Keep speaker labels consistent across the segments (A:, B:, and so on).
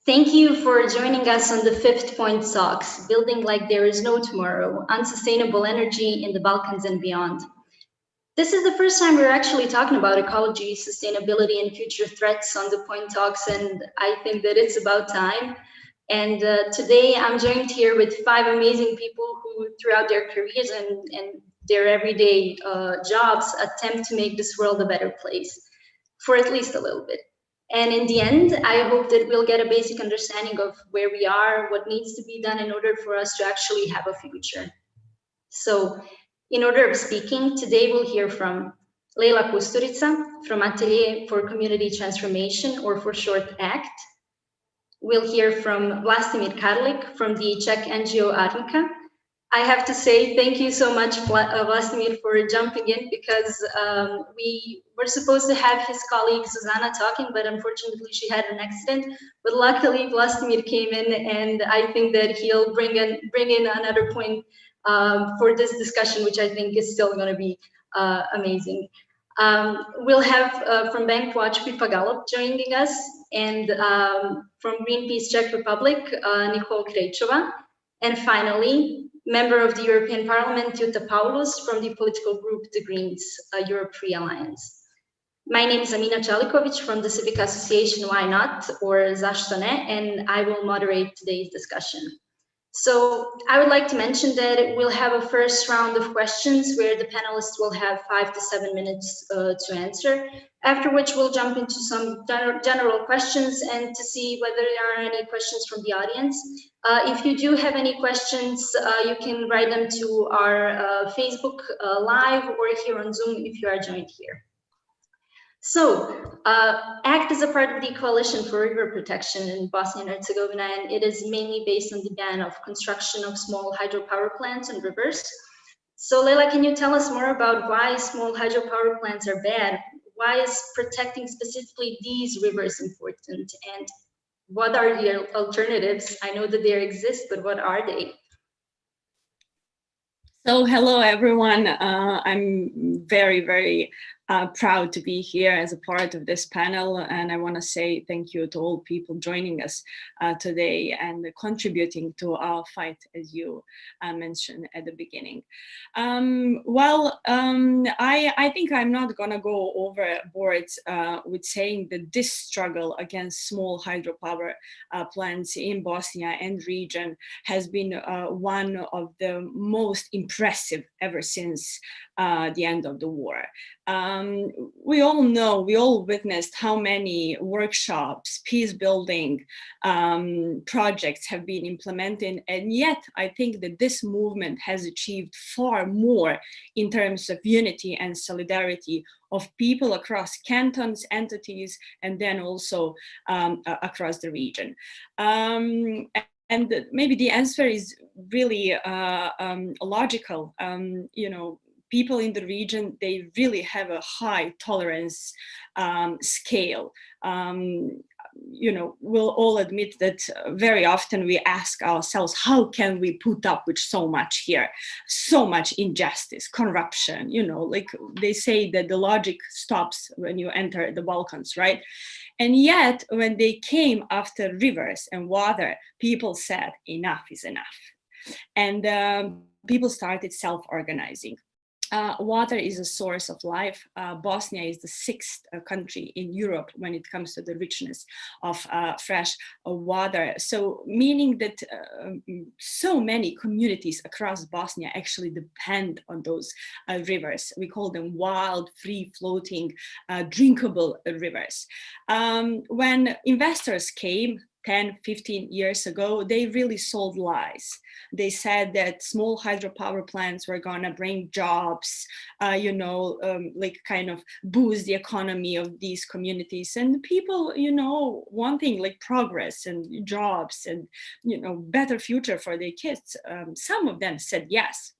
A: Thank you for joining us on the fifth point talks, Building Like There Is No Tomorrow, Unsustainable Energy in the Balkans and Beyond. This is the first time we're actually talking about ecology, sustainability, and future threats on the point talks, and I think that it's about time. And today I'm joined here with five amazing people who, throughout their careers and their everyday jobs, attempt to make this world a better place, for at least a little bit. And in the end, I hope that we'll get a basic understanding of where we are, what needs to be done in order for us to actually have a future. So, in order of speaking, today we'll hear from Leila Kusturica from Atelier for Community Transformation, or for short ACT. We'll hear from Vlastimir Karlik from the Czech NGO Arnika. I have to say thank you so much, Vlastimir, for jumping in, because we were supposed to have his colleague Zuzana talking, but unfortunately she had an accident. But luckily, Vlastimir came in, and I think that he'll bring in another point for this discussion, which I think is still going to be amazing. We'll have from Bank Watch Pipa Galop joining us, and from Greenpeace Czech Republic, Nikol Krejčová, and finally, member of the European Parliament, Jutta Paulus from the political group The Greens, Europe Free Alliance. My name is Amina Čeliković from the Civic Association Why Not, or Zašto ne, and I will moderate today's discussion. So I would like to mention that we'll have a first round of questions where the panelists will have 5 to 7 minutes to answer, after which we'll jump into some general questions and to see whether there are any questions from the audience. If you do have any questions, you can write them to our Facebook Live or here on Zoom if you are joined here. So, ACT is a part of the Coalition for River Protection in Bosnia and Herzegovina, and it is mainly based on the ban of construction of small hydropower plants and rivers. So, Leila, can you tell us more about why small hydropower plants are bad? Why is protecting specifically these rivers important? And what are the alternatives? I know that there exist, but what are they?
B: So, hello, everyone. I'm very proud to be here as a part of this panel, and I want to say thank you to all people joining us today and contributing to our fight, as you mentioned at the beginning. I think I'm not going to go overboard with saying that this struggle against small hydropower plants in Bosnia and region has been one of the most impressive ever since the end of the war. We all know, we all witnessed how many workshops, peace building projects have been implemented, and yet I think that this movement has achieved far more in terms of unity and solidarity of people across cantons, entities, and then also across the region. And maybe the answer is really logical. People in the region, they really have a high tolerance scale. We'll all admit that very often we ask ourselves, how can we put up with so much here? So much injustice, corruption, like they say that the logic stops when you enter the Balkans, right? And yet, when they came after rivers and water, people said, enough is enough. And people started self-organizing. Water is a source of life. Bosnia is the 6th country in Europe when it comes to the richness of fresh water. So meaning that so many communities across Bosnia actually depend on those rivers. We call them wild, free-floating, drinkable rivers. When investors came 10, 15 years ago, they really sold lies. They said that small hydropower plants were gonna bring jobs, like kind of boost the economy of these communities. And people, wanting like progress and jobs and, better future for their kids. Some of them said yes.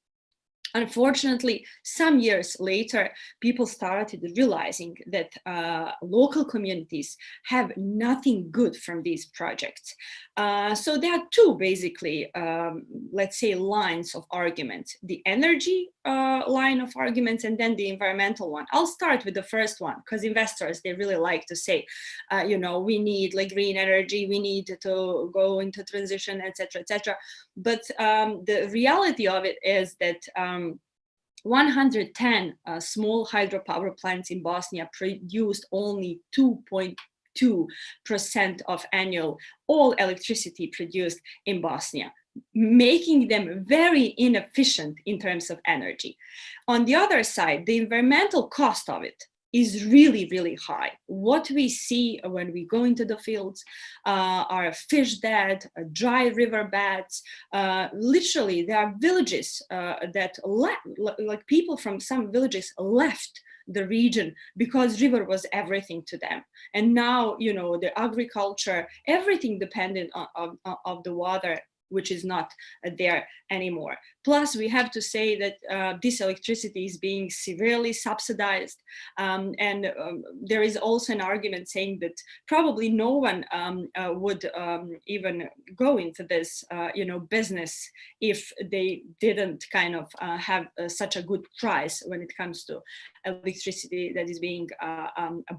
B: Unfortunately, some years later, people started realizing that local communities have nothing good from these projects. So there are two, basically, let's say, lines of argument: the energy line of arguments, and then the environmental one. I'll start with the first one, because investors, they really like to say, you know, we need like green energy, we need to go into transition, etc., etc. But the reality of it is that 110 small hydropower plants in Bosnia produced only 2.2% of annual all electricity produced in Bosnia, making them very inefficient in terms of energy. On the other side, the environmental cost of it is really, really high. What we see when we go into the fields are fish dead, dry riverbeds. Literally, there are villages that like people from some villages left the region because river was everything to them. And now, you know, the agriculture, everything dependent on the water, which is not there anymore. Plus, we have to say that this electricity is being severely subsidized. There is also an argument saying that probably no one would even go into this you know, business if they didn't kind of have such a good price when it comes to electricity that is being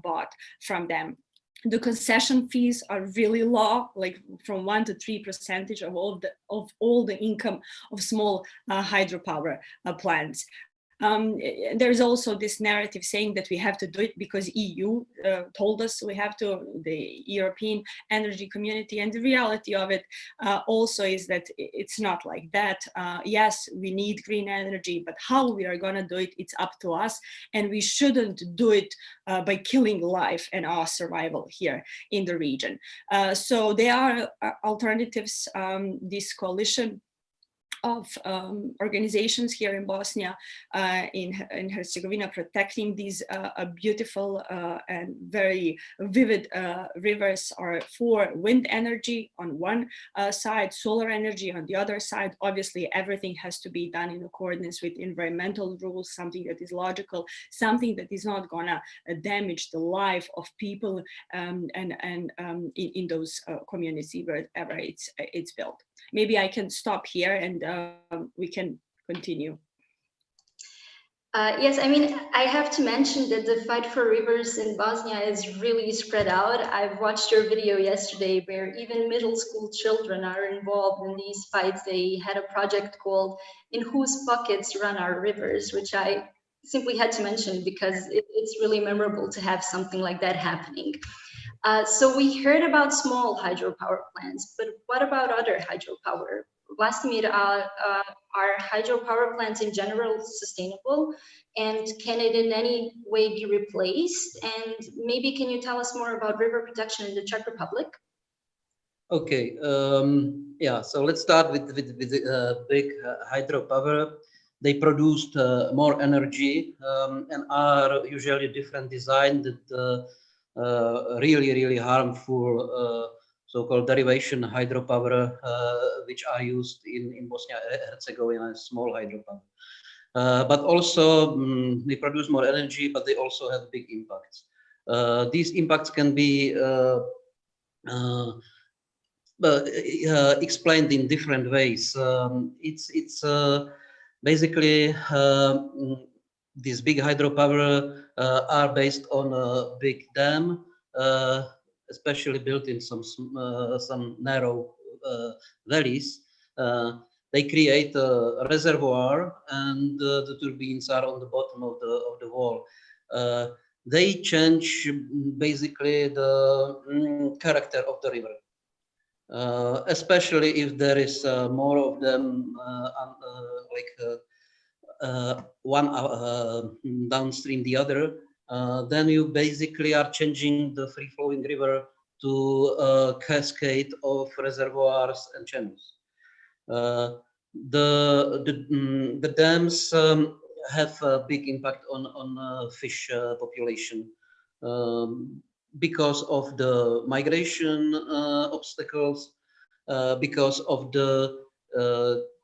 B: bought from them. The concession fees are really low, like from 1 to 3% of all the income of small hydropower plants. There's also this narrative saying that we have to do it because EU told us we have to, the European energy community, and the reality of it also is that it's not like that. Yes, we need green energy, but how we are going to do it, it's up to us, and we shouldn't do it by killing life and our survival here in the region. So there are alternatives. This coalition of organizations here in Bosnia, in Herzegovina, protecting these beautiful and very vivid rivers, are for wind energy on one side, solar energy on the other side. Obviously, everything has to be done in accordance with environmental rules, something that is logical, something that is not gonna damage the life of people in those communities wherever it's built. Maybe I can stop here and we can continue.
A: Yes, I mean, I have to mention that the fight for rivers in Bosnia is really spread out. I've watched your video yesterday where even middle school children are involved in these fights. They had a project called "In Whose Pockets Run Our Rivers," which I simply had to mention because it's really memorable to have something like that happening. So we heard about small hydropower plants, but what about other hydropower? Vlastimir, are hydropower plants in general sustainable, and can it in any way be replaced? And maybe can you tell us more about river protection in the Czech Republic?
C: Okay, yeah, so let's start with big hydropower. They produced more energy and are usually different design that really harmful so-called derivation hydropower, which are used in Bosnia and Herzegovina as small hydropower. But also they produce more energy, but they also have big impacts. These impacts can be explained in different ways. It's basically these big hydropower are based on a big dam, especially built in some narrow valleys. They create a reservoir, and the turbines are on the bottom of the wall. They change basically the character of the river. Especially if there is more of them, one downstream the other, then you basically are changing the free-flowing river to a cascade of reservoirs and channels. The dams have a big impact on fish population. Because of the migration obstacles, because of the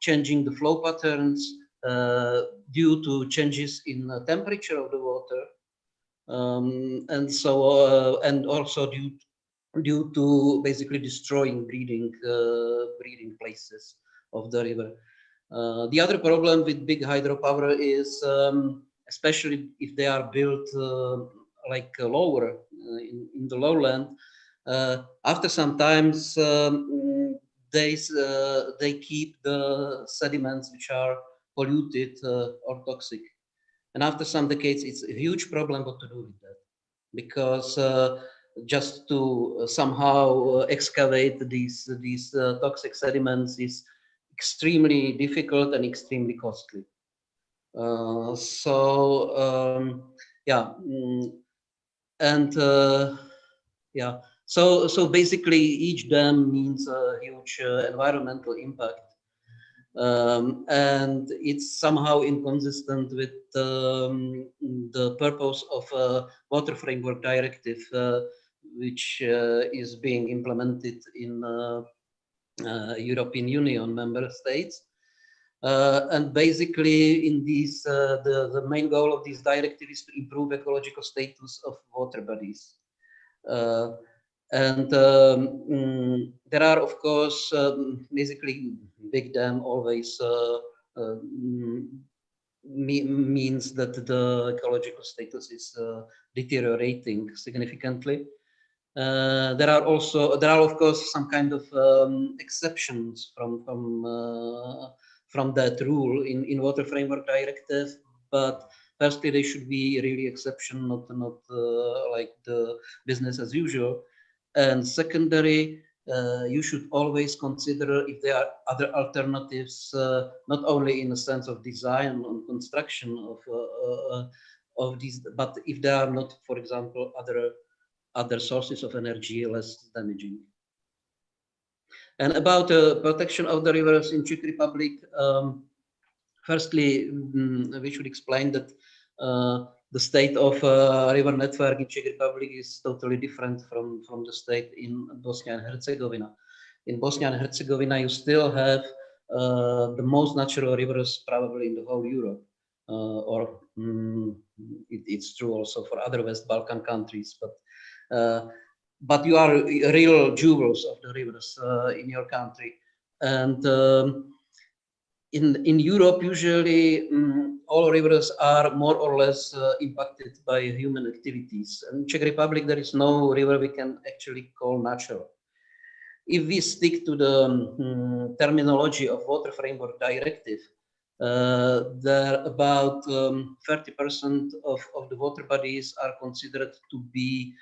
C: changing the flow patterns, due to changes in the temperature of the water, and also due to basically destroying breeding places of the river. The other problem with big hydropower is, especially if they are built like lower in the lowland, after some times they keep the sediments which are polluted or toxic. And after some decades, it's a huge problem what to do with that, because just to somehow excavate these toxic sediments is extremely difficult and extremely costly. So basically each dam means a huge environmental impact. And it's somehow inconsistent with the purpose of Water Framework Directive, which is being implemented in European Union member states. And basically in these, the main goal of this directive is to improve ecological status of water bodies. And there are, of course, basically big dam always means that the ecological status is deteriorating significantly. There are of course some kind of exceptions from that rule in Water Framework Directive, but firstly they should be really exception, not like the business as usual. And secondary, you should always consider if there are other alternatives, not only in the sense of design and construction of these, but if there are not, for example, other sources of energy less damaging. And about protection of the rivers in Czech Republic, firstly, we should explain that the state of river network in Czech Republic is totally different from the state in Bosnia and Herzegovina. In Bosnia and Herzegovina, you still have the most natural rivers probably in the whole Europe, it's true also for other West Balkan countries, but you are real jewels of the rivers in your country. And in Europe, usually all rivers are more or less impacted by human activities. In Czech Republic, there is no river we can actually call natural. If we stick to the terminology of Water Framework Directive, there about 30% of the water bodies are considered to be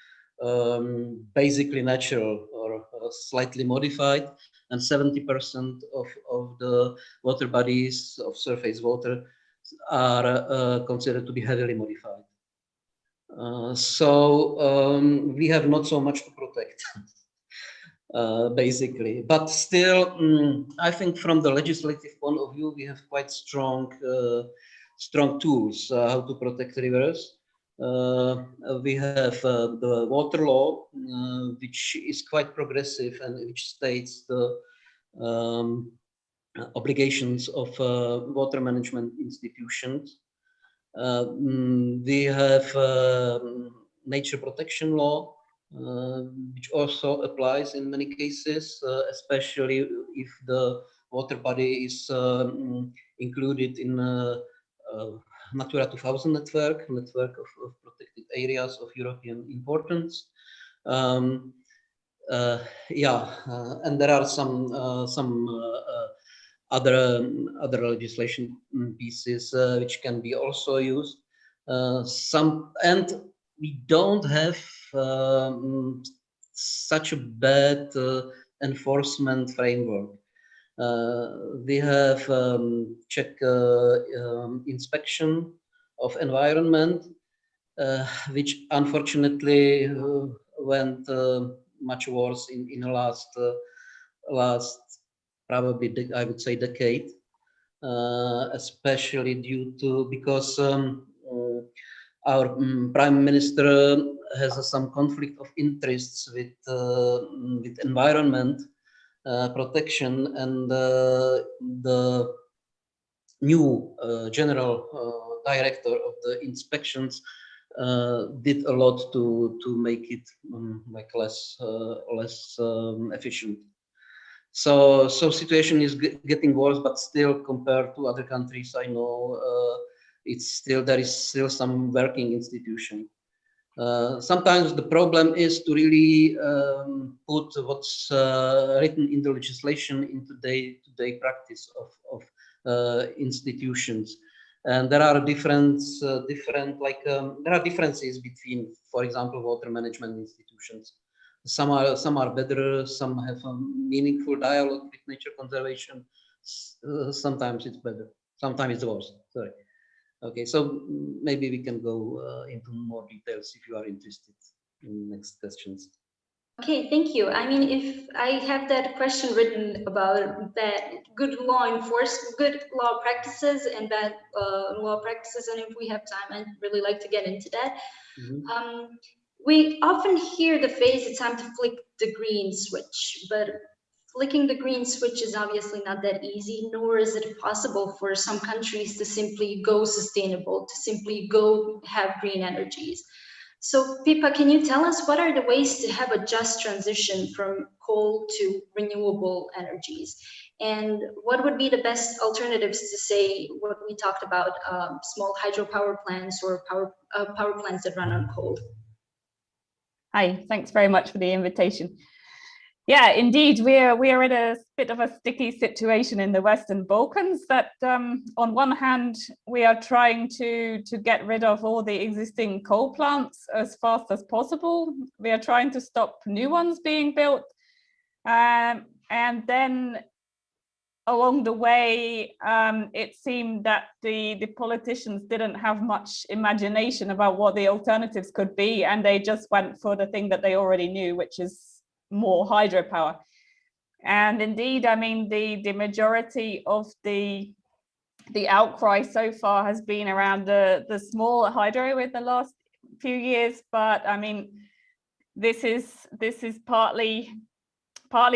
C: basically natural or slightly modified, and 70% of the water bodies of surface water are considered to be heavily modified. So we have not so much to protect, basically. But still, I think from the legislative point of view, we have quite strong tools how to protect rivers. We have the water law, which is quite progressive and which states the obligations of water management institutions. We have nature protection law, which also applies in many cases, especially if the water body is included in Natura 2000 network of protected areas of European importance. And there are some other legislation pieces which can be also used. And we don't have such a bad enforcement framework. We have Czech inspection of environment, which unfortunately went much worse in the last probably I would say decade, especially because our prime minister has some conflict of interests with environment protection, and the new general director of the inspections did a lot to make it like less efficient. So situation is getting worse, but still compared to other countries, I know there is still some working institution. Sometimes the problem is to really put what's written in the legislation into day-to-day practice of institutions. And there are differences between, for example, water management institutions. Some are better, some have a meaningful dialogue with nature conservation. Sometimes it's better, sometimes it's worse. Sorry. Okay, so maybe we can go into more details if you are interested in next questions.
A: Okay, thank you. I mean, if I have that question written about that good law enforcement, good law practices and bad law practices, and if we have time, I'd really like to get into that. Mm-hmm. We often hear the phrase, it's time to flick the green switch, but flicking the green switch is obviously not that easy, nor is it possible for some countries to simply go sustainable, to simply go have green energies. So Pippa, can you tell us what are the ways to have a just transition from coal to renewable energies? And what would be the best alternatives to say what we talked about, small hydropower plants or power plants that run on coal?
D: Hi, thanks very much for the invitation. Yeah, indeed, we are in a bit of a sticky situation in the Western Balkans that on one hand, we are trying to get rid of all the existing coal plants as fast as possible. We are trying to stop new ones being built. And then along the way, it seemed that the politicians didn't have much imagination about what the alternatives could be. And they just went for the thing that they already knew, which is more hydropower. And indeed, I mean, the majority of the outcry so far has been around the small hydro in the last few years. But I mean, this is partly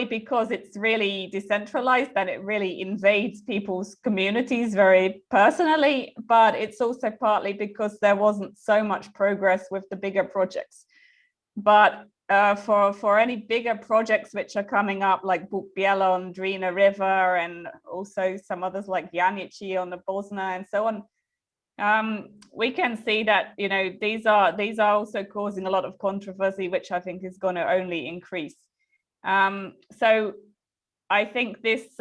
D: because it's really decentralized and it really invades people's communities very personally, but it's also partly because there wasn't so much progress with the bigger projects. But for any bigger projects which are coming up, like Buk-Bielon, Drina River, and also some others like Janici on the Bosna and so on, we can see that, you know, these are also causing a lot of controversy, which I think is going to only increase. So I think this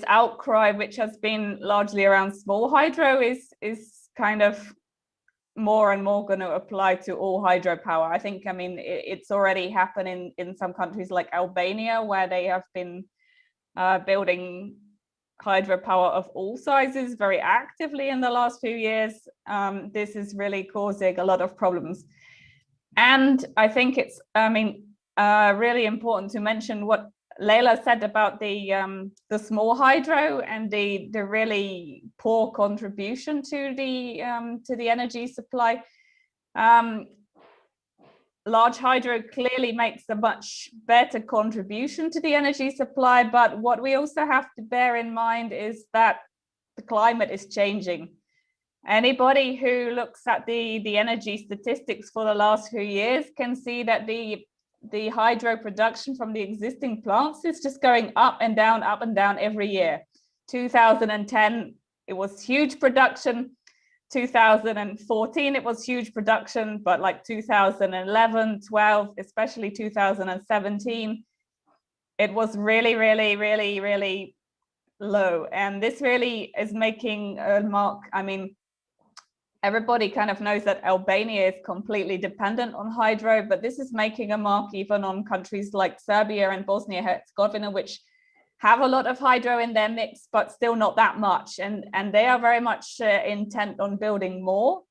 D: outcry, which has been largely around small hydro, is kind of more and more going to apply to all hydropower. I think, I mean, it's already happening in some countries like Albania, where they have been building hydropower of all sizes very actively in the last few years. This is really causing a lot of problems. And I think it's, I mean, really important to mention what Leila said about the small hydro and the really poor contribution to the energy supply. Large hydro clearly makes a much better contribution to the energy supply, but what we also have to bear in mind is that the climate is changing. Anybody who looks at the energy statistics for the last few years can see that the hydro production from the existing plants is just going up and down every year. 2010, it was huge production. 2014, it was huge production, but like 2011, 12, especially 2017, it was really, really, really, really low. And this really is making a mark. I mean, everybody kind of knows that Albania is completely dependent on hydro, but this is making a mark even on countries like Serbia and Bosnia and Herzegovina, which have a lot of hydro in their mix, but still not that much. And they are very much intent on building more.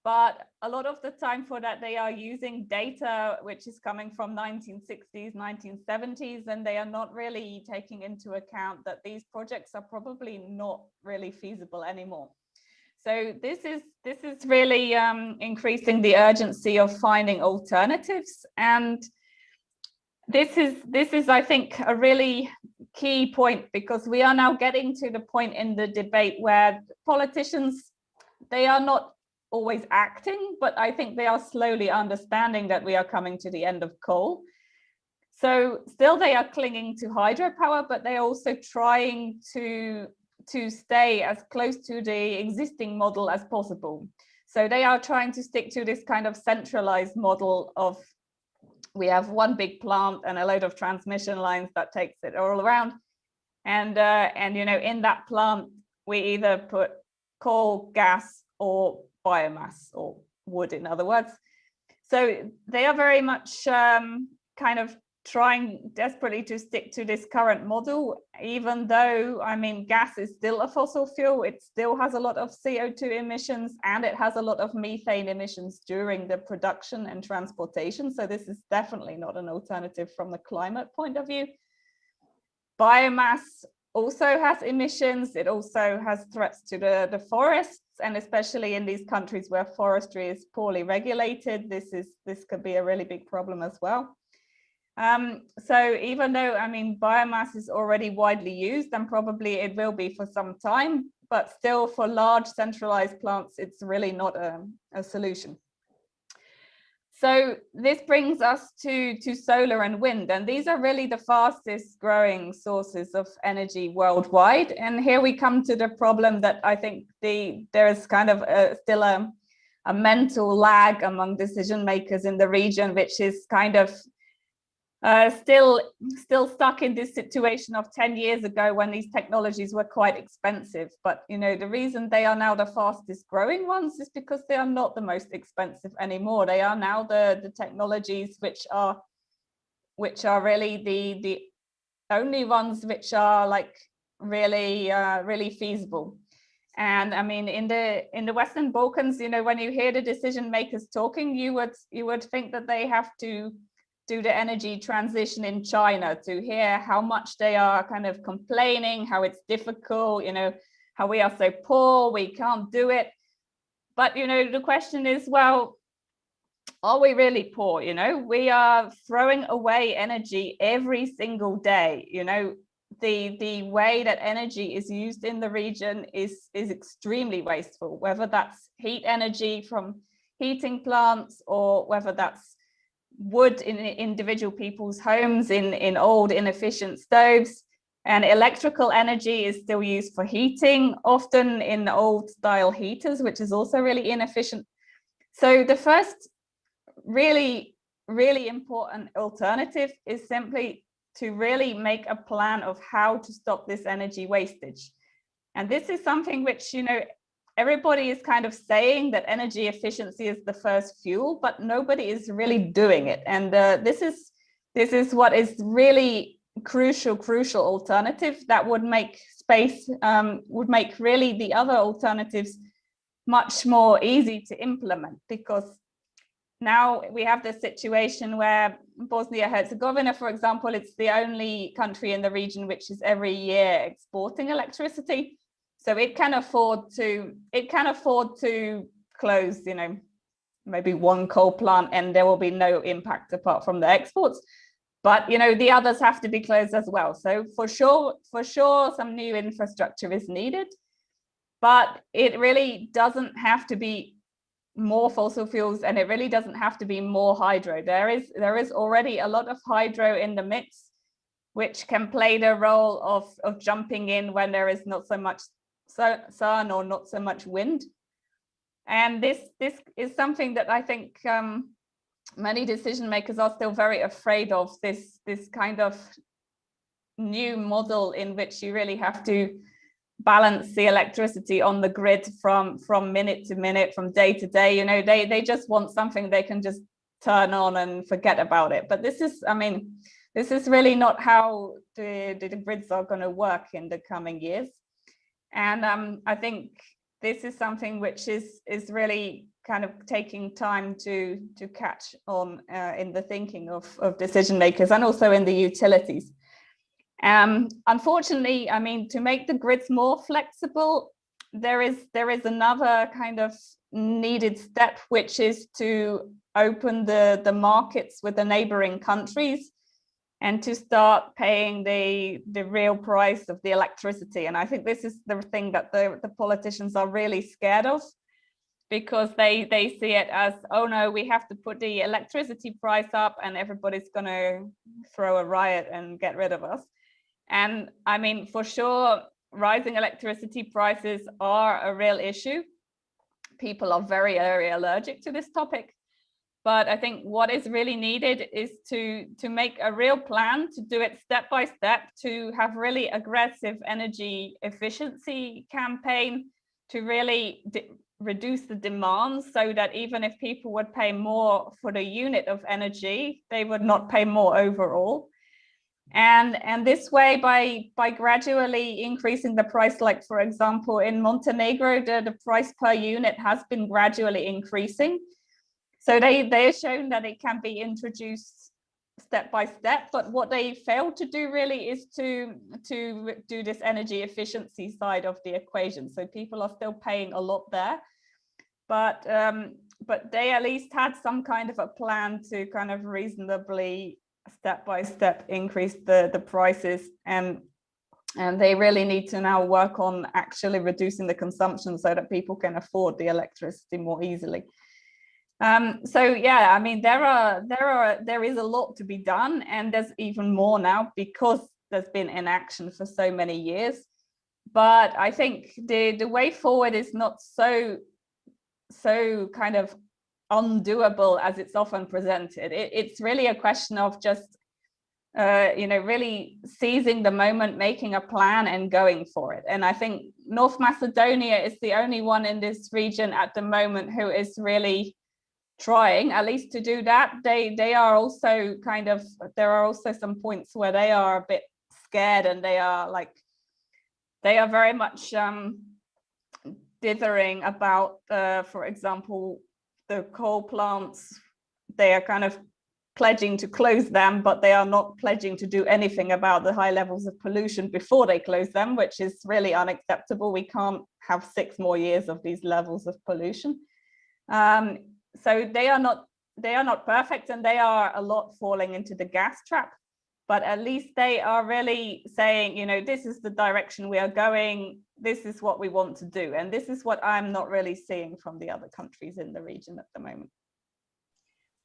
D: But a lot of the time for that, they are using data which is coming from 1960s, 1970s, and they are not really taking into account that these projects are probably not really feasible anymore. So this is really increasing the urgency of finding alternatives. And This is, I think, a really key point, because we are now getting to the point in the debate where politicians, they are not always acting, but I think they are slowly understanding that we are coming to the end of coal. So still they are clinging to hydropower, but they're also trying to stay as close to the existing model as possible. So they are trying to stick to this kind of centralized model of, we have one big plant and a load of transmission lines that takes it all around. And you know, in that plant, we either put coal, gas, or biomass, or wood, in other words. So they are very much kind of trying desperately to stick to this current model, even though, I mean, gas is still a fossil fuel. It still has a lot of CO2 emissions, and it has a lot of methane emissions during the production and transportation. So this is definitely not an alternative from the climate point of view. Biomass also has emissions. It also has threats to the forests, and especially in these countries where forestry is poorly regulated, this could be a really big problem as well. So even though, I mean, biomass is already widely used, and probably it will be for some time, but still for large centralized plants, it's really not a solution. So this brings us to solar and wind, and these are really the fastest growing sources of energy worldwide. And here we come to the problem that I think there is kind of still a mental lag among decision makers in the region, which is kind of still stuck in this situation of 10 years ago when these technologies were quite expensive. But you know, the reason they are now the fastest growing ones is because they are not the most expensive anymore. They are now the technologies which are really the only ones which are like really feasible. And I mean, in the Western Balkans, you know, when you hear the decision makers talking, you would think that they have to do the energy transition in China, to hear how much they are kind of complaining, how it's difficult, you know, how we are so poor, we can't do it. But, you know, the question is, well, are we really poor? You know, we are throwing away energy every single day. You know, the way that energy is used in the region is extremely wasteful, whether that's heat energy from heating plants, or whether that's wood in individual people's homes in old inefficient stoves. And electrical energy is still used for heating, often in old style heaters, which is also really inefficient. So the first really important alternative is simply to really make a plan of how to stop this energy wastage. And this is something which, you know, everybody is kind of saying that energy efficiency is the first fuel, but nobody is really doing it. And this is what is really crucial alternative that would make really the other alternatives much more easy to implement. Because now we have this situation where Bosnia and Herzegovina, for example, it's the only country in the region which is every year exporting electricity. So it can afford to close, you know, maybe one coal plant, and there will be no impact apart from the exports. But you know, the others have to be closed as well. So for sure, some new infrastructure is needed, but it really doesn't have to be more fossil fuels, and it really doesn't have to be more hydro. There is already a lot of hydro in the mix, which can play the role of jumping in when there is not so much sun or not so much wind. And this is something that I think many decision makers are still very afraid of, this kind of new model in which you really have to balance the electricity on the grid from minute to minute, from day to day. You know, they just want something they can just turn on and forget about it. But this is really not how the grids are going to work in the coming years. And I think this is something which is really kind of taking time to catch on in the thinking of decision makers, and also in the utilities. Unfortunately, I mean, to make the grids more flexible, there is another kind of needed step, which is to open the markets with the neighboring countries. and to start paying the real price of the electricity. And I think this is the thing that the politicians are really scared of, because they see it as, oh no, we have to put the electricity price up and everybody's going to throw a riot and get rid of us. And I mean, for sure, rising electricity prices are a real issue. People are very allergic to this topic. But I think what is really needed is to make a real plan, to do it step by step, to have really aggressive energy efficiency campaign, to really reduce the demands, so that even if people would pay more for the unit of energy, they would not pay more overall. And this way, by gradually increasing the price, like for example, in Montenegro, the price per unit has been gradually increasing. So they have shown that it can be introduced step by step, but what they failed to do really is to do this energy efficiency side of the equation. So people are still paying a lot there, but they at least had some kind of a plan to kind of reasonably step by step increase the prices, and they really need to now work on actually reducing the consumption so that people can afford the electricity more easily. So yeah, I mean, there is a lot to be done, and there's even more now because there's been inaction for so many years. But I think the way forward is not so kind of undoable as it's often presented. It's really a question of just really seizing the moment, making a plan and going for it. And I think North Macedonia is the only one in this region at the moment who is really trying at least to do that. They are also kind of, there are also some points where they are a bit scared, and they are very much dithering about for example, the coal plants. They are kind of pledging to close them, but they are not pledging to do anything about the high levels of pollution before they close them, which is really unacceptable. We can't have 6 more years of these levels of pollution. So they are not perfect, and they are a lot falling into the gas trap, but at least they are really saying, this is the direction we are going, this is what we want to do. And this is what I'm not really seeing from the other countries in the region at the moment.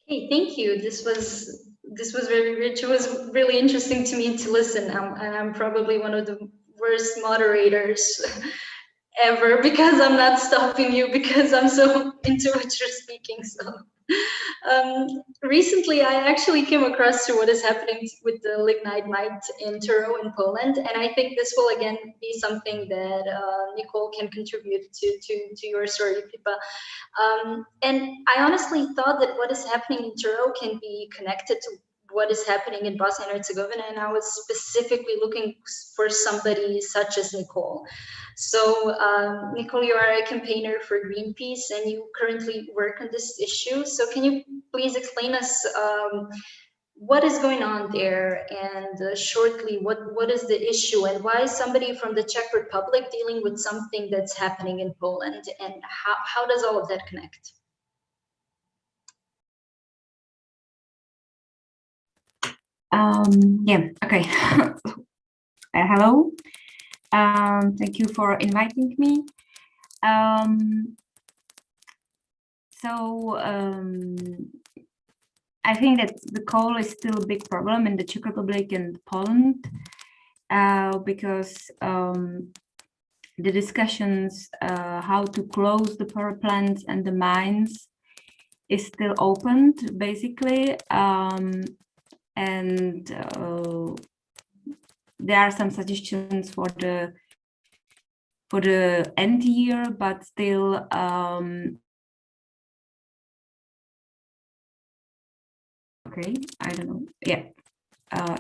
A: Okay, thank you. This was very rich. It was really interesting to me to listen. And I'm probably one of the worst moderators ever, because I'm not stopping you because I'm so into what you're speaking. So recently I actually came across to what is happening with the lignite mine in Turo in Poland, and I think this will again be something that Nikol can contribute to your story, Pippa. And I honestly thought that what is happening in Turo can be connected to what is happening in Bosnia and Herzegovina, and I was specifically looking for somebody such as Nikol. So Nikol, you are a campaigner for Greenpeace, and you currently work on this issue. So can you please explain us what is going on there, and shortly, what is the issue, and why is somebody from the Czech Republic dealing with something that's happening in Poland, and how does all of that connect?
E: Yeah, okay. Hello. Thank you for inviting me. I think that the coal is still a big problem in the Czech Republic and Poland, because the discussions how to close the power plants and the mines is still opened, basically. And there are some suggestions for the end year, but still okay, I don't know. Yeah,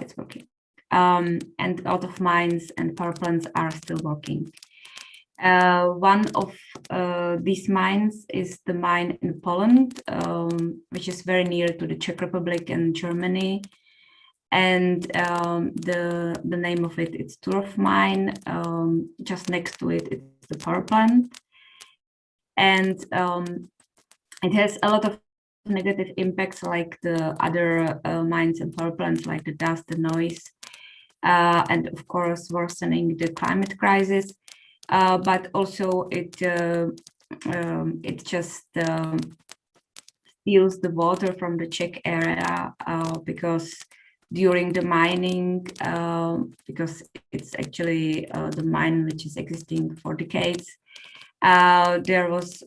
E: it's working. And a lot of mines and power plants are still working. One of these mines is the mine in Poland, which is very near to the Czech Republic and Germany. And the name of it's Turów mine. Just next to it, it's the power plant. And it has a lot of negative impacts like the other mines and power plants, like the dust, the noise, and of course worsening the climate crisis. But also it just steals the water from the Czech area because during the mining, because it's actually the mine which is existing for decades, there was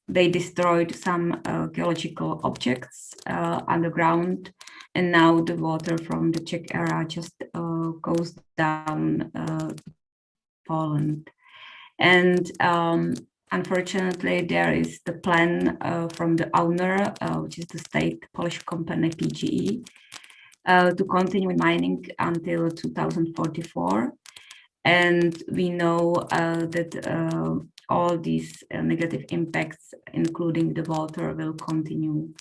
E: they destroyed some geological objects underground, and now the water from the Czech area just goes down Poland. And unfortunately, there is the plan from the owner, which is the state Polish company PGE, to continue mining until 2044. And we know that all these negative impacts, including the water, will continue.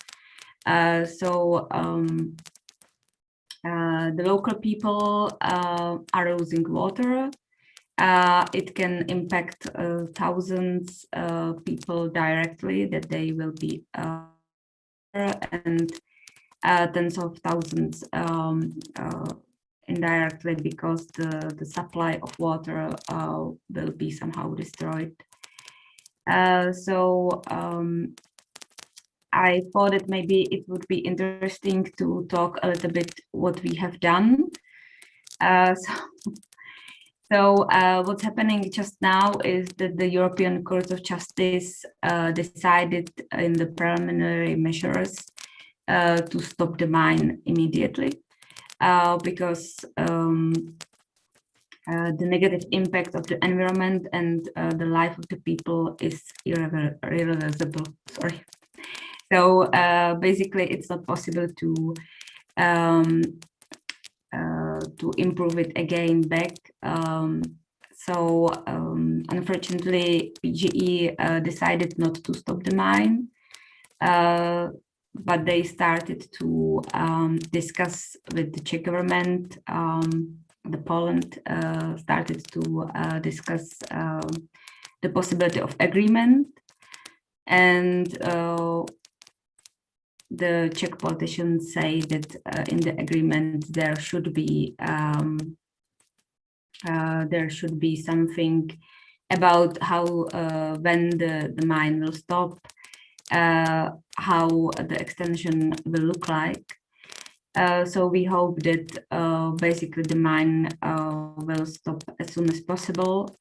E: So the local people are losing water. It can impact thousands of people directly, that they will be and tens of thousands indirectly, because the supply of water will be somehow destroyed. So I thought that maybe it would be interesting to talk a little bit what we have done. So what's happening just now is that the European Court of Justice decided in the preliminary measures to stop the mine immediately, because the negative impact of the environment and the life of the people is irreversible. Sorry. So basically, it's not possible to improve it again back. So unfortunately, PGE decided not to stop the mine, but they started to discuss with the Czech government. The Poland started to discuss the possibility of agreement, and the Czech politicians say that in the agreement there should be something about how when the mine will stop, how the extension will look like. So we hope that basically the mine will stop as soon as possible,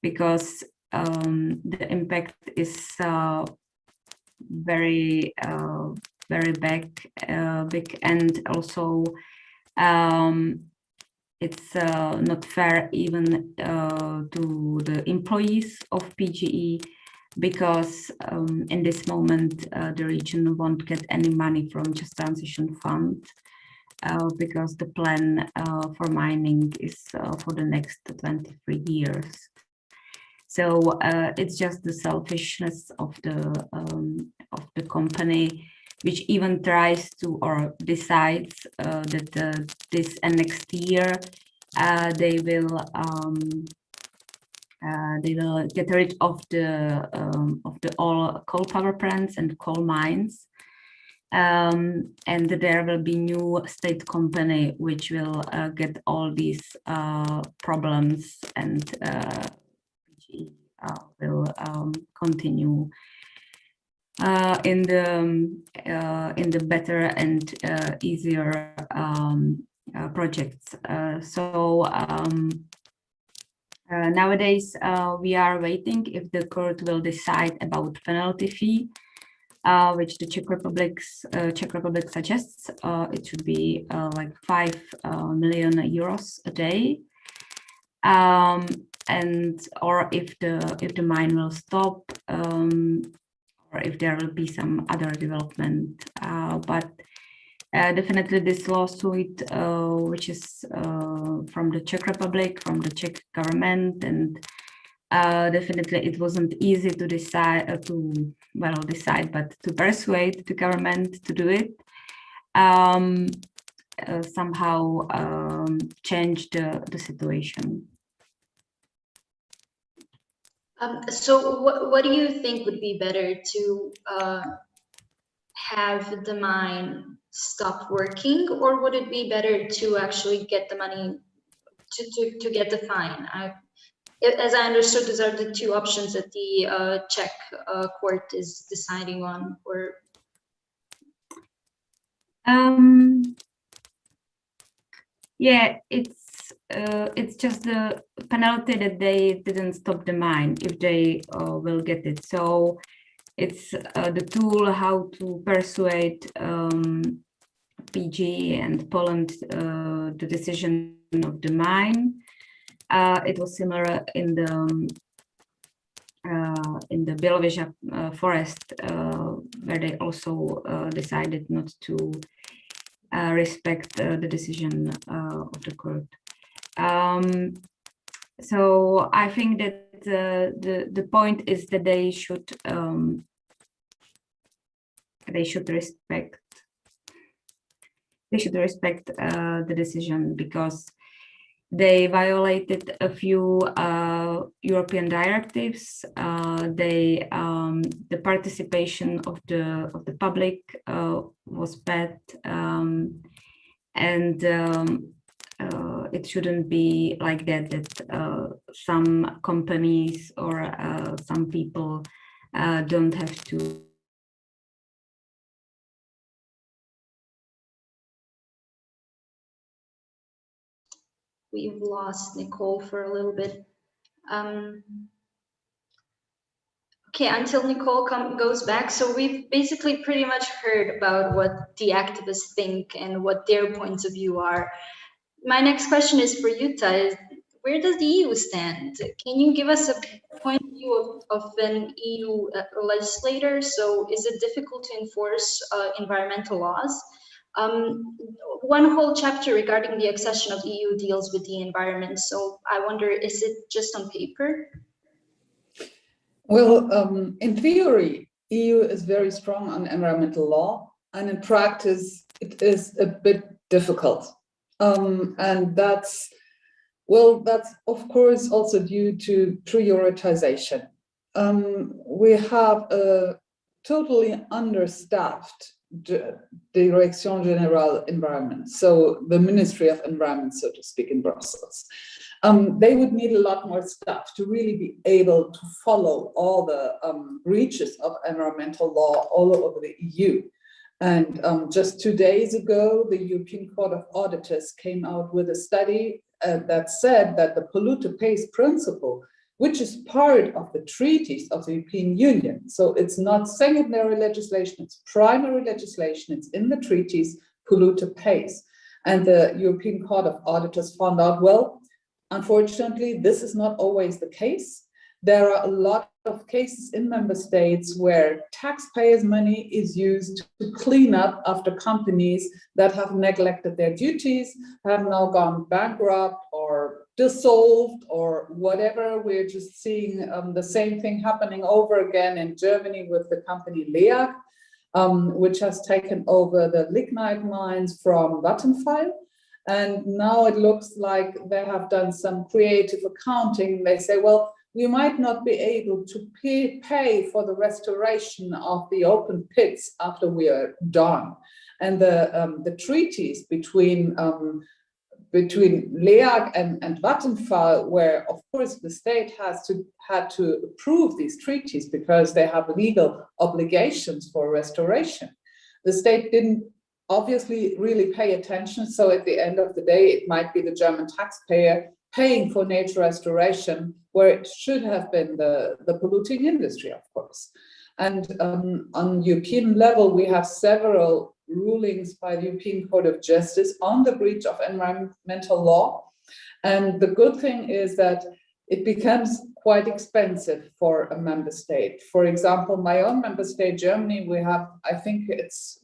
E: because the impact is very big, and also it's not fair even to the employees of PGE, because in this moment the region won't get any money from Just Transition Fund, because the plan for mining is for the next 23 years. So it's just the selfishness of the company, which even tries to or decides that this and next year they will get rid of the all coal power plants and coal mines, and there will be new state company which will get all these problems, and will continue in the better and easier projects. So nowadays we are waiting if the court will decide about penalty fee, which the Czech Republic suggests. It should be like 5 million euros a day, and or if the mine will stop, or if there will be some other development. But definitely this lawsuit, which is from the Czech Republic, from the Czech government, and definitely it wasn't easy to decide, but to persuade the government to do it, somehow changed the situation.
A: So what do you think would be better, to have the mine stop working, or would it be better to actually get the money to get the fine? As I understood, these are the two options that the Czech court is deciding on. Or
E: yeah, it's just the penalty that they didn't stop the mine, if they will get it. So it's the tool how to persuade PG and Poland the decision of the mine. It was similar in the Bělověža forest, where they also decided not to respect the decision of the court. So I think that the point is that they should respect the decision, because they violated a few European directives. The participation of the public was bad, and it shouldn't be like that. That some companies or some people don't have to.
A: we've lost Nikol for a little bit. Okay, until Nikol goes back. So we've basically pretty much heard about what the activists think and what their points of view are. My next question is for Jutta. Where does the EU stand? Can you give us a point of view of an EU legislator? So is it difficult to enforce environmental laws? One whole chapter regarding the accession of the EU deals with the environment. So I wonder, is it just on paper?
F: Well, in theory, EU is very strong on environmental law, and in practice, it is a bit difficult. And that's of course also due to prioritization. We have a totally understaffed Direction Générale Environment, so the Ministry of Environment, so to speak, in Brussels. They would need a lot more staff to really be able to follow all the breaches of environmental law all over the EU. And just 2 days ago, the European Court of Auditors came out with a study that said that the polluter pays principle, which is part of the treaties of the European Union. So it's not secondary legislation, it's primary legislation, it's in the treaties, polluter pays. And the European Court of Auditors found out, well, unfortunately, this is not always the case. There are a lot of cases in member states where taxpayers' money is used to clean up after companies that have neglected their duties, have now gone bankrupt or dissolved or whatever. We're just seeing the same thing happening over again in Germany with the company LEAG, which has taken over the lignite mines from Vattenfall. And now it looks like they have done some creative accounting. They say, well, we might not be able to pay for the restoration of the open pits after we are done. And the treaties between LEAG and Vattenfall, where of course the state had to approve these treaties because they have legal obligations for restoration. The state didn't obviously really pay attention. So at the end of the day, it might be the German taxpayer paying for nature restoration, where it should have been the polluting industry, of course. And on European level, we have several rulings by the European Court of Justice on the breach of environmental law. And the good thing is that it becomes quite expensive for a member state. For example, my own member state, Germany, we have, I think it's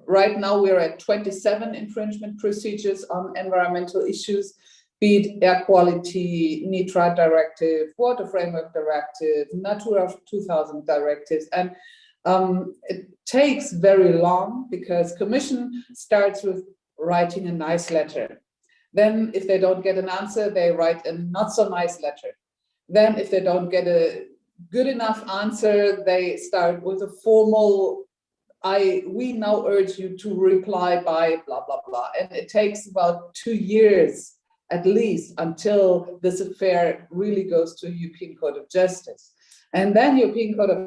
F: right now we're at 27 infringement procedures on environmental issues, be it air quality, nitrate directive, water framework directive, Natura 2000 directives. And it takes very long because Commission starts with writing a nice letter. Then if they don't get an answer, they write a not so nice letter. Then if they don't get a good enough answer, they start with a formal, we now urge you to reply by blah, blah, blah. And it takes about 2 years at least until this affair really goes to European Court of Justice. And then European Court of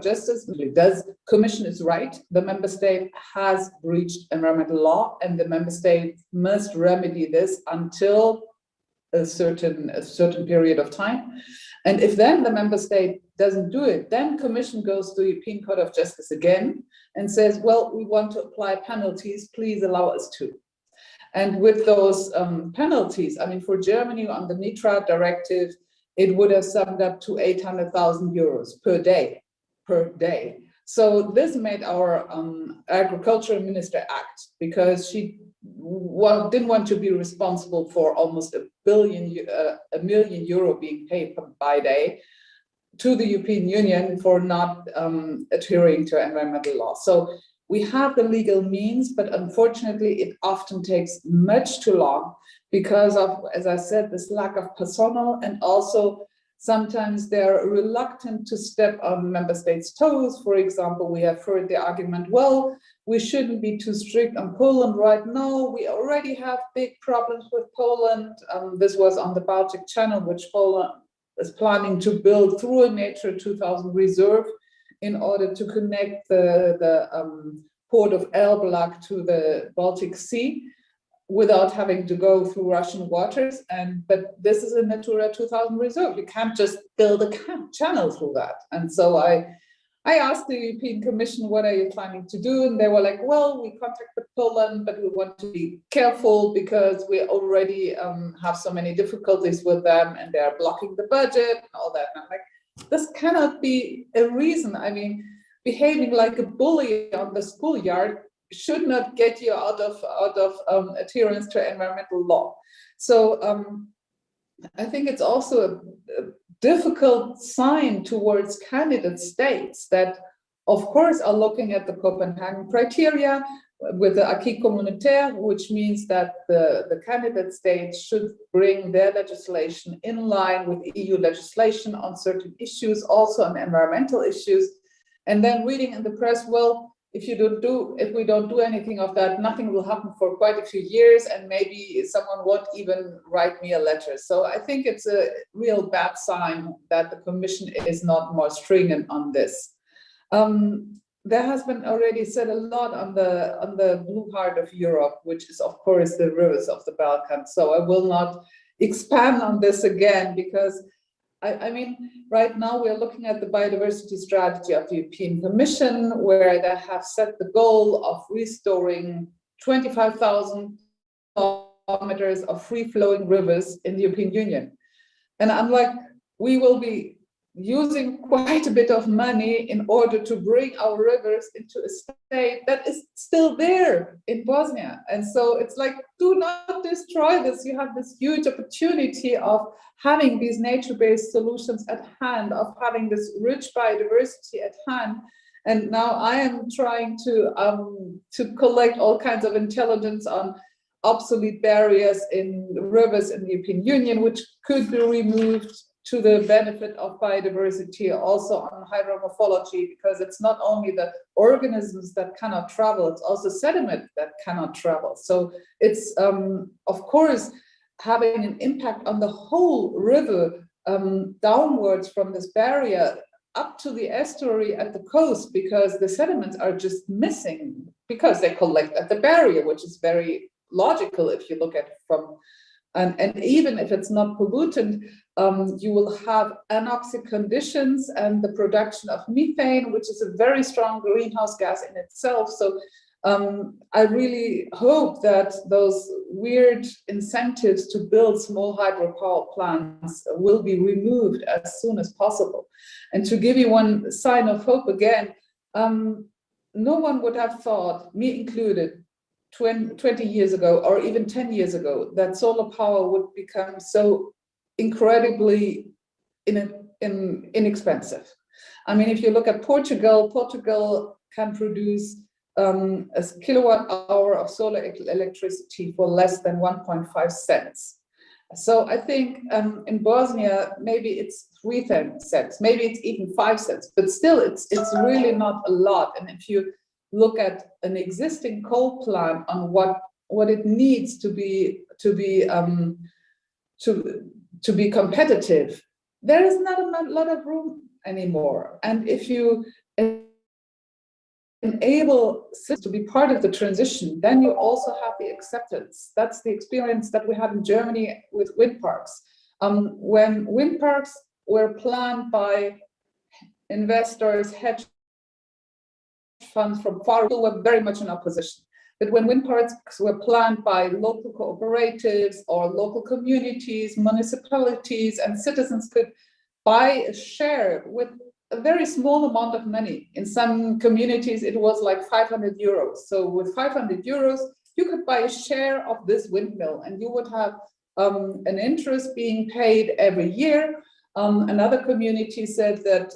F: Justice does, Commission is right, the member state has breached environmental law and the member state must remedy this until a certain period of time. And if then the member state doesn't do it, then Commission goes to the European Court of Justice again and says, well, we want to apply penalties, please allow us to. And with those penalties, I mean, for Germany on the Nitrate Directive, it would have summed up to 800,000 euros per day. So this made our agricultural minister act, because she didn't want to be responsible for almost a million euro being paid by day to the European Union for not adhering to environmental law. So we have the legal means, but unfortunately it often takes much too long because of, as I said, this lack of personnel, and also sometimes they're reluctant to step on member states' toes. For example, we have heard the argument, well, we shouldn't be too strict on Poland right now. We already have big problems with Poland. This was on the Baltic Channel, which Poland is planning to build through a Natura 2000 reserve in order to connect the port of Elbląg to the Baltic Sea without having to go through Russian waters. But this is a Natura 2000 reserve. You can't just build a channel through that. And so I asked the European Commission, what are you planning to do? And they were like, well, we contacted Poland, but we want to be careful because we already have so many difficulties with them and they're blocking the budget and all that. And I'm like, this cannot be a reason. I mean, behaving like a bully on the schoolyard should not get you out of adherence to environmental law. So I think it's also a difficult sign towards candidate states that, of course, are looking at the Copenhagen criteria with the acquis communautaire, which means that the candidate states should bring their legislation in line with EU legislation on certain issues, also on environmental issues. And then reading in the press, well, if we don't do anything of that, nothing will happen for quite a few years, and maybe someone won't even write me a letter. So I think it's a real bad sign that the Commission is not more stringent on this. There has been already said a lot on the blue heart of Europe, which is of course the rivers of the Balkans. So I will not expand on this again, because I mean, right now we're looking at the biodiversity strategy of the European Commission, where they have set the goal of restoring 25,000 kilometers of free-flowing rivers in the European Union. And I'm like, we will be using quite a bit of money in order to bring our rivers into a state that is still there in Bosnia. And so it's like, do not destroy this. You have this huge opportunity of having these nature-based solutions at hand, of having this rich biodiversity at hand. And now I am trying to collect all kinds of intelligence on obsolete barriers in rivers in the European Union, which could be removed to the benefit of biodiversity, also on hydromorphology, because it's not only the organisms that cannot travel, it's also sediment that cannot travel. So it's, of course, having an impact on the whole river downwards from this barrier up to the estuary at the coast, because the sediments are just missing because they collect at the barrier, which is very logical if you look at it from, and even if it's not pollutant, you will have anoxic conditions and the production of methane, which is a very strong greenhouse gas in itself. So I really hope that those weird incentives to build small hydropower plants will be removed as soon as possible. And to give you one sign of hope again, no one would have thought, me included, 20 years ago or even 10 years ago, that solar power would become so incredibly inexpensive. I mean, if you look at Portugal can produce a kilowatt hour of solar electricity for less than 1.5 cents. So I think in Bosnia, maybe it's 3 cents, maybe it's even 5 cents, but still it's really not a lot. And if you look at an existing coal plant on what it needs to be competitive, there is not a lot of room anymore. And if you enable systems to be part of the transition, then you also have the acceptance. That's the experience that we had in Germany with wind parks. When wind parks were planned by investors, hedge funds from far, people were very much in opposition. But when wind parks were planned by local cooperatives or local communities, municipalities, and citizens could buy a share with a very small amount of money. In some communities, it was like 500 euros. So with 500 euros, you could buy a share of this windmill, and you would have an interest being paid every year. Another community said that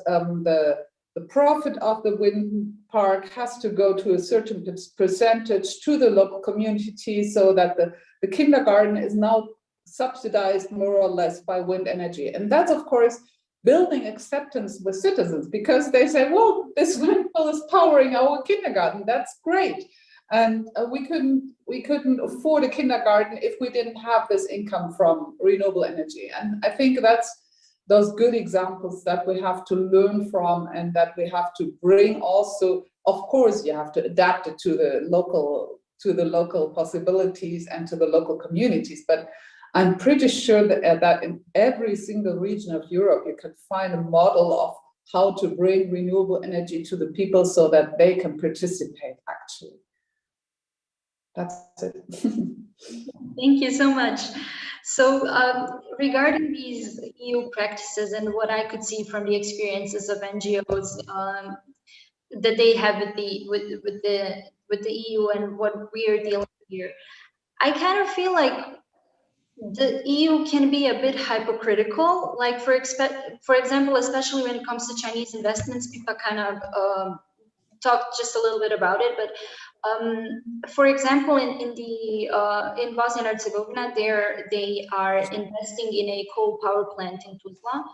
F: the profit of the wind park has to go to a certain percentage to the local community, so that the kindergarten is now subsidized more or less by wind energy. And that's, of course, building acceptance with citizens, because they say, well, this windmill is powering our kindergarten. That's great. And we couldn't afford a kindergarten if we didn't have this income from renewable energy. And I think that's those good examples that we have to learn from, and that we have to bring also. Of course, you have to adapt it to the local possibilities and to the local communities. But I'm pretty sure that in every single region of Europe, you can find a model of how to bring renewable energy to the people so that they can participate, actually. That's it.
A: Thank you so much. So regarding these EU practices and what I could see from the experiences of NGOs that they have with the EU and what we are dealing with here, I kind of feel like the EU can be a bit hypocritical. Like for example, especially when it comes to Chinese investments, people kind of talked just a little bit about it, but for example, in Bosnia and Herzegovina, they are investing in a coal power plant in Tuzla,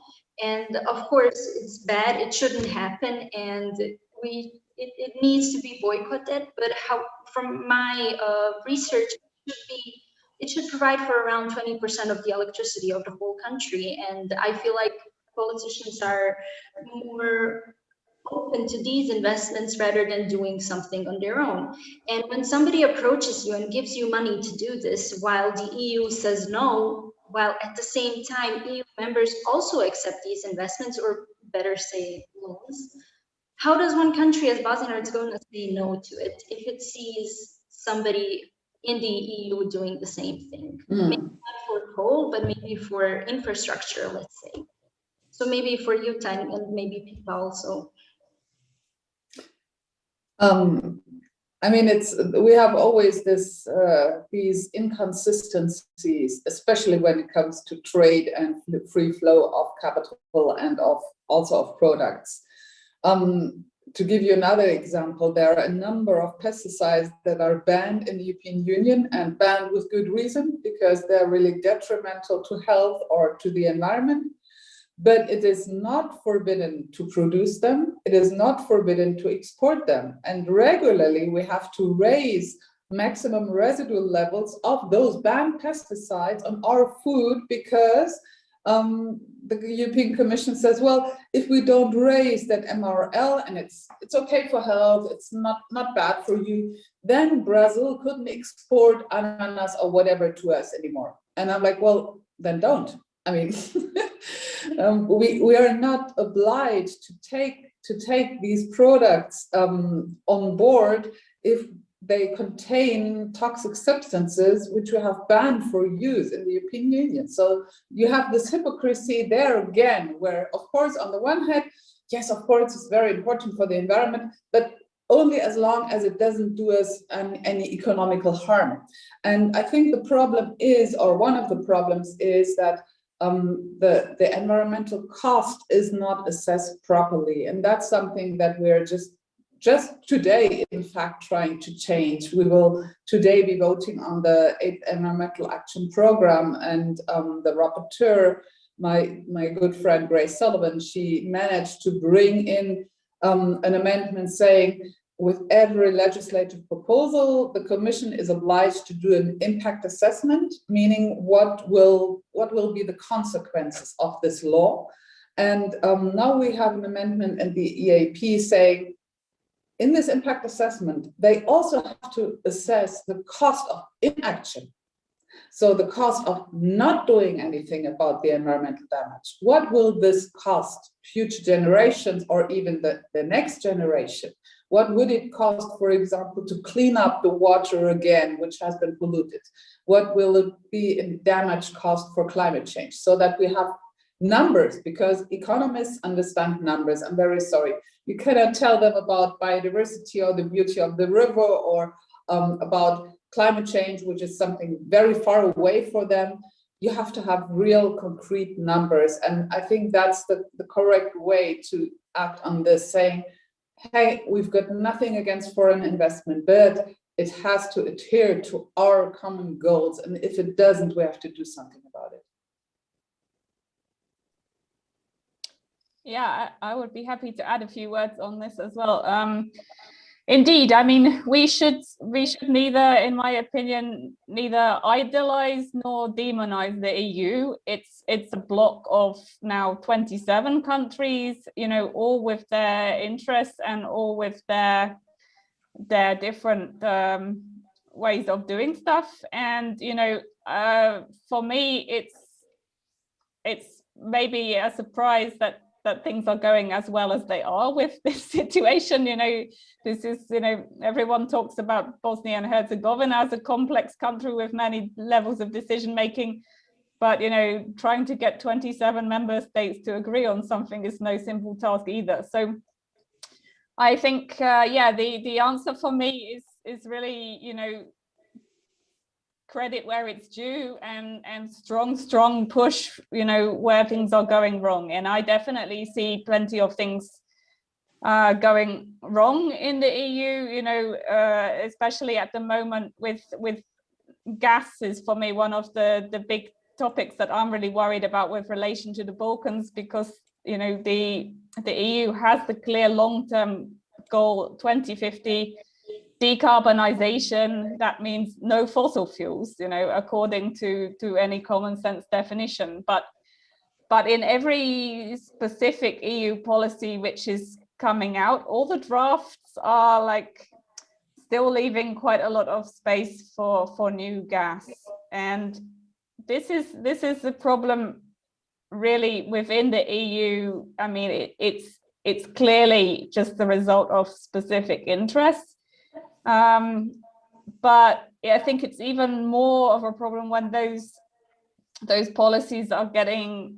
A: and of course it's bad. It shouldn't happen, and it needs to be boycotted. But from my research, it should provide for around 20% of the electricity of the whole country, and I feel like politicians are more open to these investments rather than doing something on their own. And when somebody approaches you and gives you money to do this, while the EU says no, while at the same time EU members also accept these investments, or better say loans, how does one country as Bosnia and Herzegovina say no to it if it sees somebody in the EU doing the same thing? Maybe not for coal, but maybe for infrastructure, let's say. So maybe for Jutta and maybe Pippa also.
F: I mean, we have always these inconsistencies, especially when it comes to trade and free flow of capital and also of products. To give you another example, there are a number of pesticides that are banned in the European Union, and banned with good reason, because they're really detrimental to health or to the environment. But it is not forbidden to produce them. It is not forbidden to export them. And regularly we have to raise maximum residual levels of those banned pesticides on our food, because the European Commission says, well, if we don't raise that MRL and it's okay for health, it's not bad for you, then Brazil couldn't export ananas or whatever to us anymore. And I'm like, well, then don't. I mean, we are not obliged to take these products on board if they contain toxic substances which we have banned for use in the European Union. So you have this hypocrisy there again, where of course on the one hand, yes, of course it's very important for the environment, but only as long as it doesn't do us any economical harm. And I think the problem is, or one of the problems is, that the environmental cost is not assessed properly, and that's something that we're just just today, in fact, trying to change. We will today be voting on the 8th Environmental Action Program, and the rapporteur, my good friend Grace Sullivan, she managed to bring in an amendment saying, with every legislative proposal, the Commission is obliged to do an impact assessment, meaning what will be the consequences of this law. And now we have an amendment in the EAP saying, in this impact assessment, they also have to assess the cost of inaction. So the cost of not doing anything about the environmental damage. What will this cost future generations or even the next generation? What would it cost, for example, to clean up the water again, which has been polluted? What will it be in damage cost for climate change? So that we have numbers, because economists understand numbers. I'm very sorry. You cannot tell them about biodiversity or the beauty of the river or about climate change, which is something very far away for them. You have to have real concrete numbers. And I think that's the correct way to act on this, saying, hey, we've got nothing against foreign investment, but it has to adhere to our common goals. And if it doesn't, we have to do something about it.
D: Yeah, I would be happy to add a few words on this as well. Indeed, I mean, we should neither, in my opinion, neither idolize nor demonize the EU. It's a bloc of now 27 countries, you know, all with their interests and all with their different ways of doing stuff. And, you know, for me, it's maybe a surprise that things are going as well as they are with this situation. You know, this is, you know, everyone talks about Bosnia and Herzegovina as a complex country with many levels of decision making, but, you know, trying to get 27 member states to agree on something is no simple task either. So I think, yeah, the answer for me is really, you know, credit where it's due and strong push, you know, where things are going wrong. And I definitely see plenty of things going wrong in the EU, you know, especially at the moment with gas is for me one of the big topics that I'm really worried about with relation to the Balkans, because, you know, the EU has the clear long-term goal 2050 decarbonization. That means no fossil fuels, you know, according to any common sense definition. But in every specific EU policy which is coming out, all the drafts are like still leaving quite a lot of space for new gas. And this is the problem really within the EU. I mean, it's clearly just the result of specific interests. But I think it's even more of a problem when those policies are getting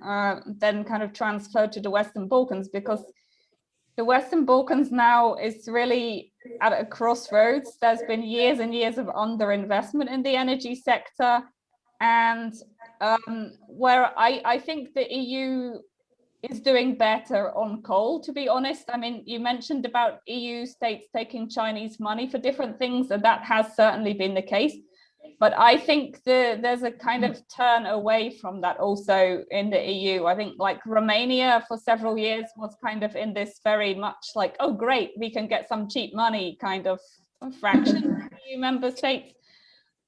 D: then kind of transferred to the Western Balkans, because the Western Balkans now is really at a crossroads. There's been years and years of underinvestment in the energy sector, and where I think the EU is doing better on coal, to be honest. I mean, you mentioned about EU states taking Chinese money for different things, and that has certainly been the case. But I think there's a kind of turn away from that also in the EU. I think like Romania for several years was kind of in this very much like, oh, great, we can get some cheap money kind of fraction of EU member states.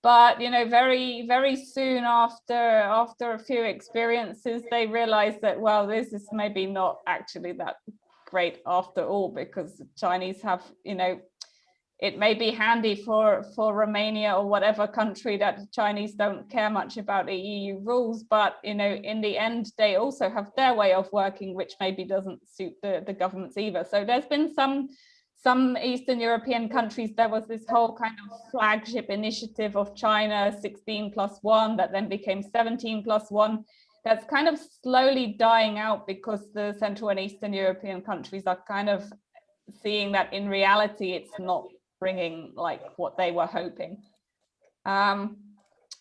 D: But, you know, very, very soon after a few experiences, they realized that, well, this is maybe not actually that great after all, because the Chinese have, you know, it may be handy for Romania or whatever country that the Chinese don't care much about the EU rules, but, you know, in the end, they also have their way of working, which maybe doesn't suit the governments either. So there's been some Eastern European countries, there was this whole kind of flagship initiative of China 16+1 that then became 17+1. That's kind of slowly dying out because the Central and Eastern European countries are kind of seeing that in reality it's not bringing like what they were hoping.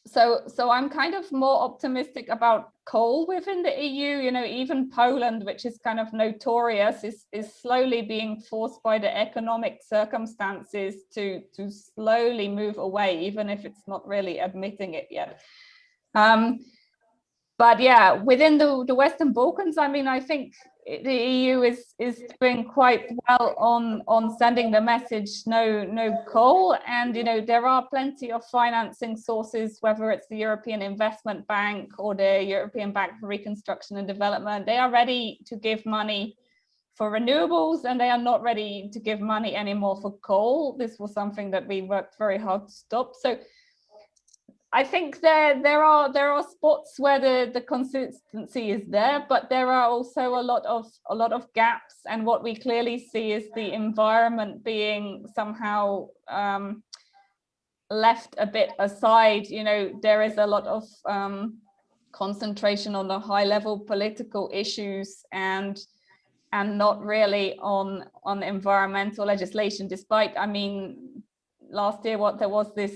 D: So I'm kind of more optimistic about coal within the EU. You know, even Poland, which is kind of notorious, is slowly being forced by the economic circumstances to slowly move away, even if it's not really admitting it yet. But yeah, within the Western Balkans, I mean, I think the EU is doing quite well on sending the message no coal, and you know there are plenty of financing sources, whether it's the European Investment Bank or the European Bank for Reconstruction and Development. They are ready to give money for renewables, and they are not ready to give money anymore for coal. This was something that we worked very hard to stop. So I think there are spots where the consistency is there, but there are also a lot of gaps. And what we clearly see is the environment being somehow left a bit aside. You know, there is a lot of concentration on the high level political issues and not really on environmental legislation. Despite, I mean, last year there was this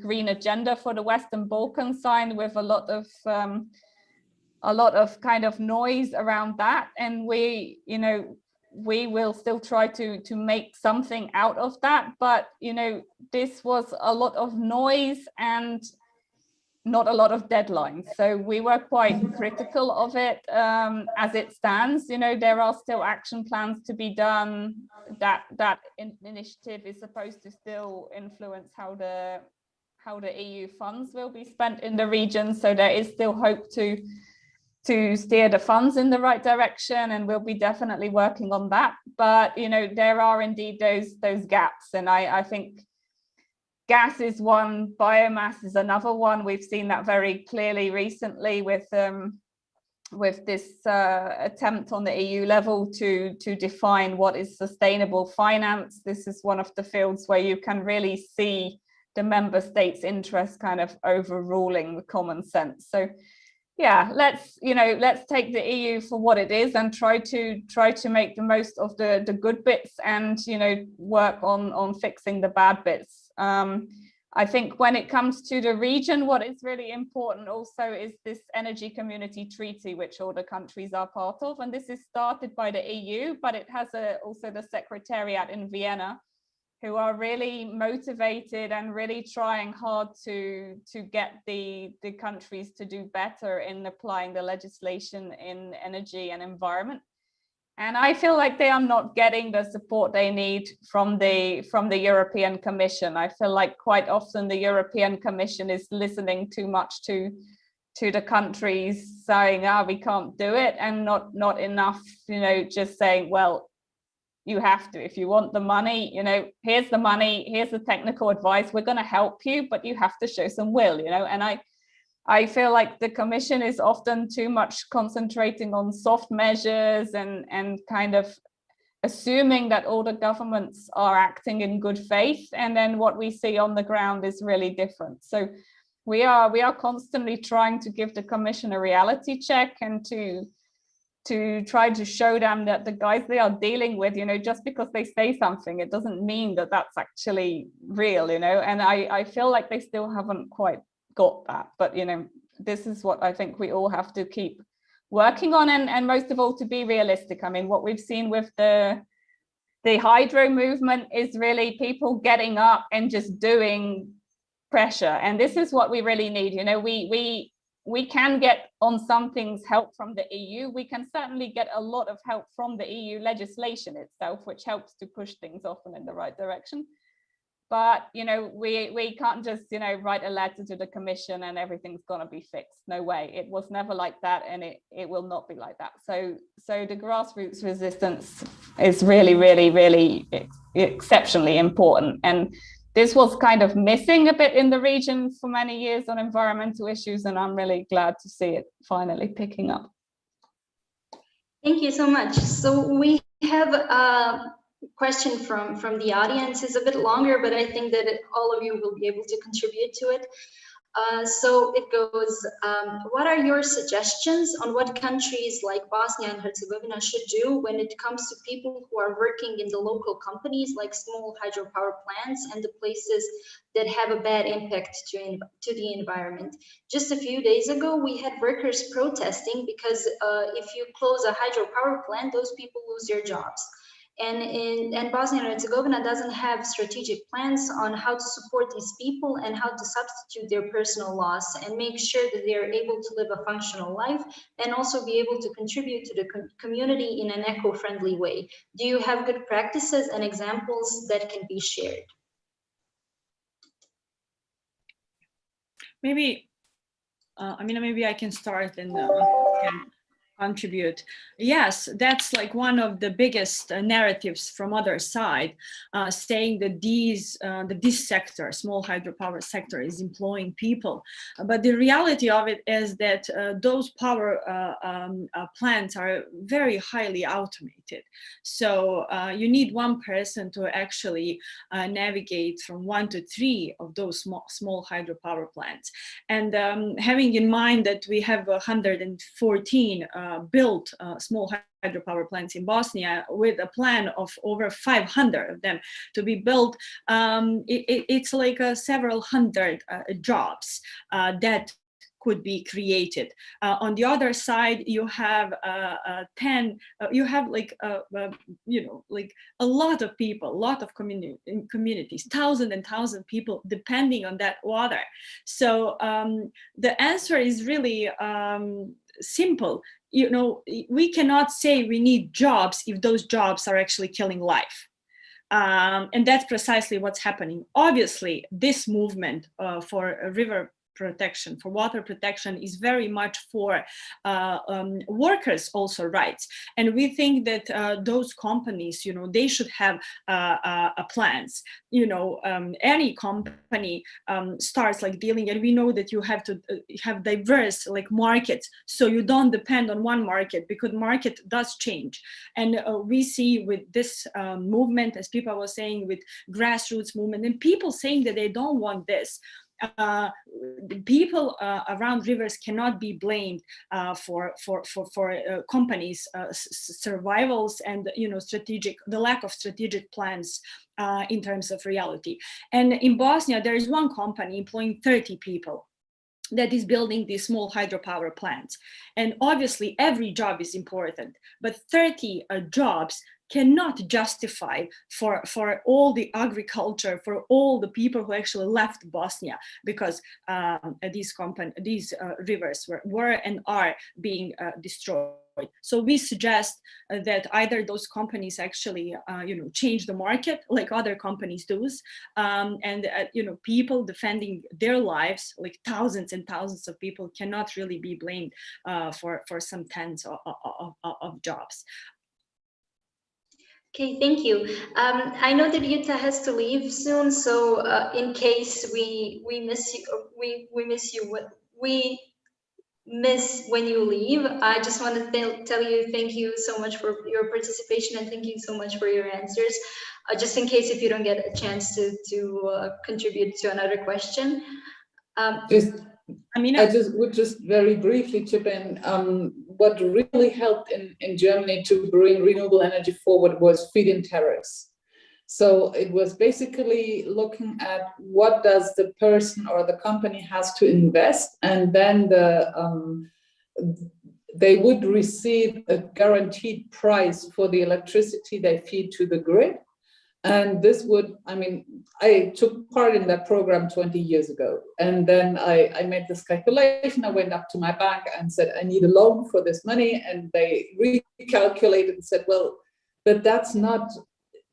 D: green agenda for the Western Balkans signed with a lot of kind of noise around that, and we will still try to make something out of that, but you know this was a lot of noise and not a lot of deadlines. So we were quite critical of it as it stands. You know, there are still action plans to be done. That initiative is supposed to still influence how the EU funds will be spent in the region. So there is still hope to steer the funds in the right direction, and we'll be definitely working on that. But you know, there are indeed those gaps, and I think gas is one, biomass is another one. We've seen that very clearly recently with this attempt on the EU level to define what is sustainable finance. This is one of the fields where you can really see the member states' interest kind of overruling the common sense. So yeah, let's take the EU for what it is and try to make the most of the good bits, and you know, work on fixing the bad bits. I think when it comes to the region, what is really important also is this Energy Community Treaty, which all the countries are part of, and this is started by the EU, but it has also the Secretariat in Vienna, who are really motivated and really trying hard to get the countries to do better in applying the legislation in energy and environment. And I feel like they are not getting the support they need from the European Commission. I feel like quite often the European Commission is listening too much to the countries saying, we can't do it, and not enough, you know, just saying, well, you have to, if you want the money, you know, here's the money, here's the technical advice, we're going to help you, but you have to show some will, you know. And I feel like the Commission is often too much concentrating on soft measures and kind of assuming that all the governments are acting in good faith, and then what we see on the ground is really different. So we are constantly trying to give the Commission a reality check and to try to show them that the guys they are dealing with, you know, just because they say something, it doesn't mean that that's actually real, you know. And I feel like they still haven't quite got that, but you know, this is what I think we all have to keep working on, and most of all to be realistic. I mean, what we've seen with the hydro movement is really people getting up and just doing pressure, and this is what we really need. You know, we can get on some things help from the EU. We can certainly get a lot of help from the EU legislation itself, which helps to push things often in the right direction. But, you know, we can't just, you know, write a letter to the Commission and everything's going to be fixed. No way. It was never like that, and it will not be like that. So the grassroots resistance is really, really, really exceptionally important. And this was kind of missing a bit in the region for many years on environmental issues, and I'm really glad to see it finally picking up.
A: Thank you so much. So we have a question from the audience. It's a bit longer, but I think that all of you will be able to contribute to it. So it goes, what are your suggestions on what countries like Bosnia and Herzegovina should do when it comes to people who are working in the local companies like small hydropower plants and the places that have a bad impact to the environment? Just a few days ago, we had workers protesting because if you close a hydropower plant, those people lose their jobs. And Bosnia and Herzegovina doesn't have strategic plans on how to support these people and how to substitute their personal loss and make sure that they're able to live a functional life and also be able to contribute to the community in an eco-friendly way. Do you have good practices and examples that can be shared?
B: Maybe, maybe I can start and contribute. Yes, that's like one of the biggest narratives from other side, saying that this sector, small hydropower sector, is employing people. But the reality of it is that those power plants are very highly automated. So you need one person to actually navigate from 1 to 3 of those small hydropower plants. And having in mind that we have 114 built small hydropower plants in Bosnia with a plan of over 500 of them to be built, it's like several hundred jobs that could be created. On the other side, you have like a lot of people, a lot of communities, thousands and thousands of people depending on that water. So the answer is really simple. We cannot say we need jobs if those jobs are actually killing life. And that's precisely what's happening. Obviously, this movement for river protection, for water protection, is very much for workers also rights. And we think that those companies, they should have plans. Any company starts like dealing, and we know that you have to have diverse like markets, so you don't depend on one market, because market does change. And we see with this movement, as people were saying, with grassroots movement, and people saying that they don't want this. People around rivers cannot be blamed for companies' survivals and the lack of strategic plans in terms of reality. And in Bosnia, there is one company employing 30 people that is building these small hydropower plants. And obviously every job is important, but 30 jobs cannot justify for all the agriculture, for all the people who actually left Bosnia, because these rivers were and are being destroyed. So we suggest that either those companies actually, change the market like other companies do, and people defending their lives, like thousands and thousands of people, cannot really be blamed for some tens of jobs.
A: Okay, thank you. I know that Jutta has to leave soon, so in case we miss you, we miss when you leave, I just want to tell you thank you so much for your participation, and thank you so much for your answers. Just in case if you don't get a chance to contribute to another question.
F: Amina? I would just very briefly chip in. What really helped in Germany to bring renewable energy forward was feed-in tariffs. So it was basically looking at what does the person or the company has to invest, and then they would receive a guaranteed price for the electricity they feed to the grid. And this would, I took part in that program 20 years ago. And then I made this calculation. I went up to my bank and said, I need a loan for this money. And they recalculated and said, well, but that's not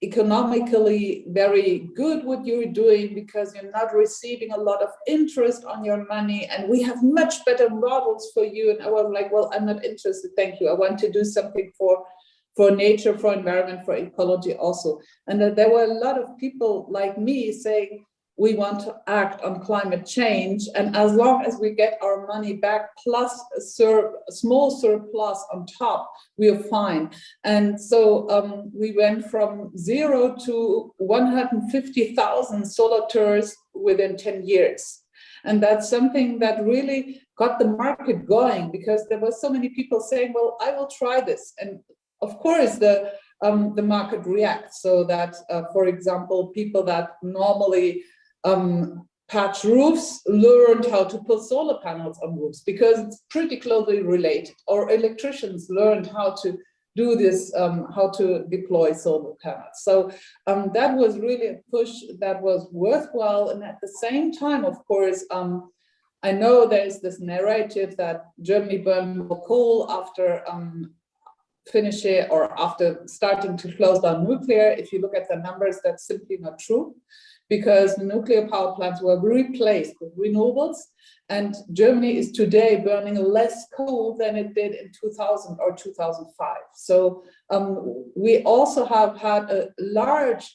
F: economically very good what you're doing, because you're not receiving a lot of interest on your money. And we have much better models for you. And I was like, well, I'm not interested. Thank you. I want to do something for nature, for environment, for ecology also. And there were a lot of people like me saying, we want to act on climate change. And as long as we get our money back plus a small surplus on top, we are fine. And so we went from 0 to 150,000 solar tours within 10 years. And that's something that really got the market going, because there were so many people saying, well, I will try this. And of course, the market reacts, so that, for example, people that normally patch roofs learned how to put solar panels on roofs, because it's pretty closely related. Or electricians learned how to do this, how to deploy solar panels. So that was really a push that was worthwhile. And at the same time, of course, I know there's this narrative that Germany burned more coal after finishing or after starting to close down nuclear. If you look at the numbers, that's simply not true, because the nuclear power plants were replaced with renewables, and Germany is today burning less coal than it did in 2000 or 2005. So we also have had a large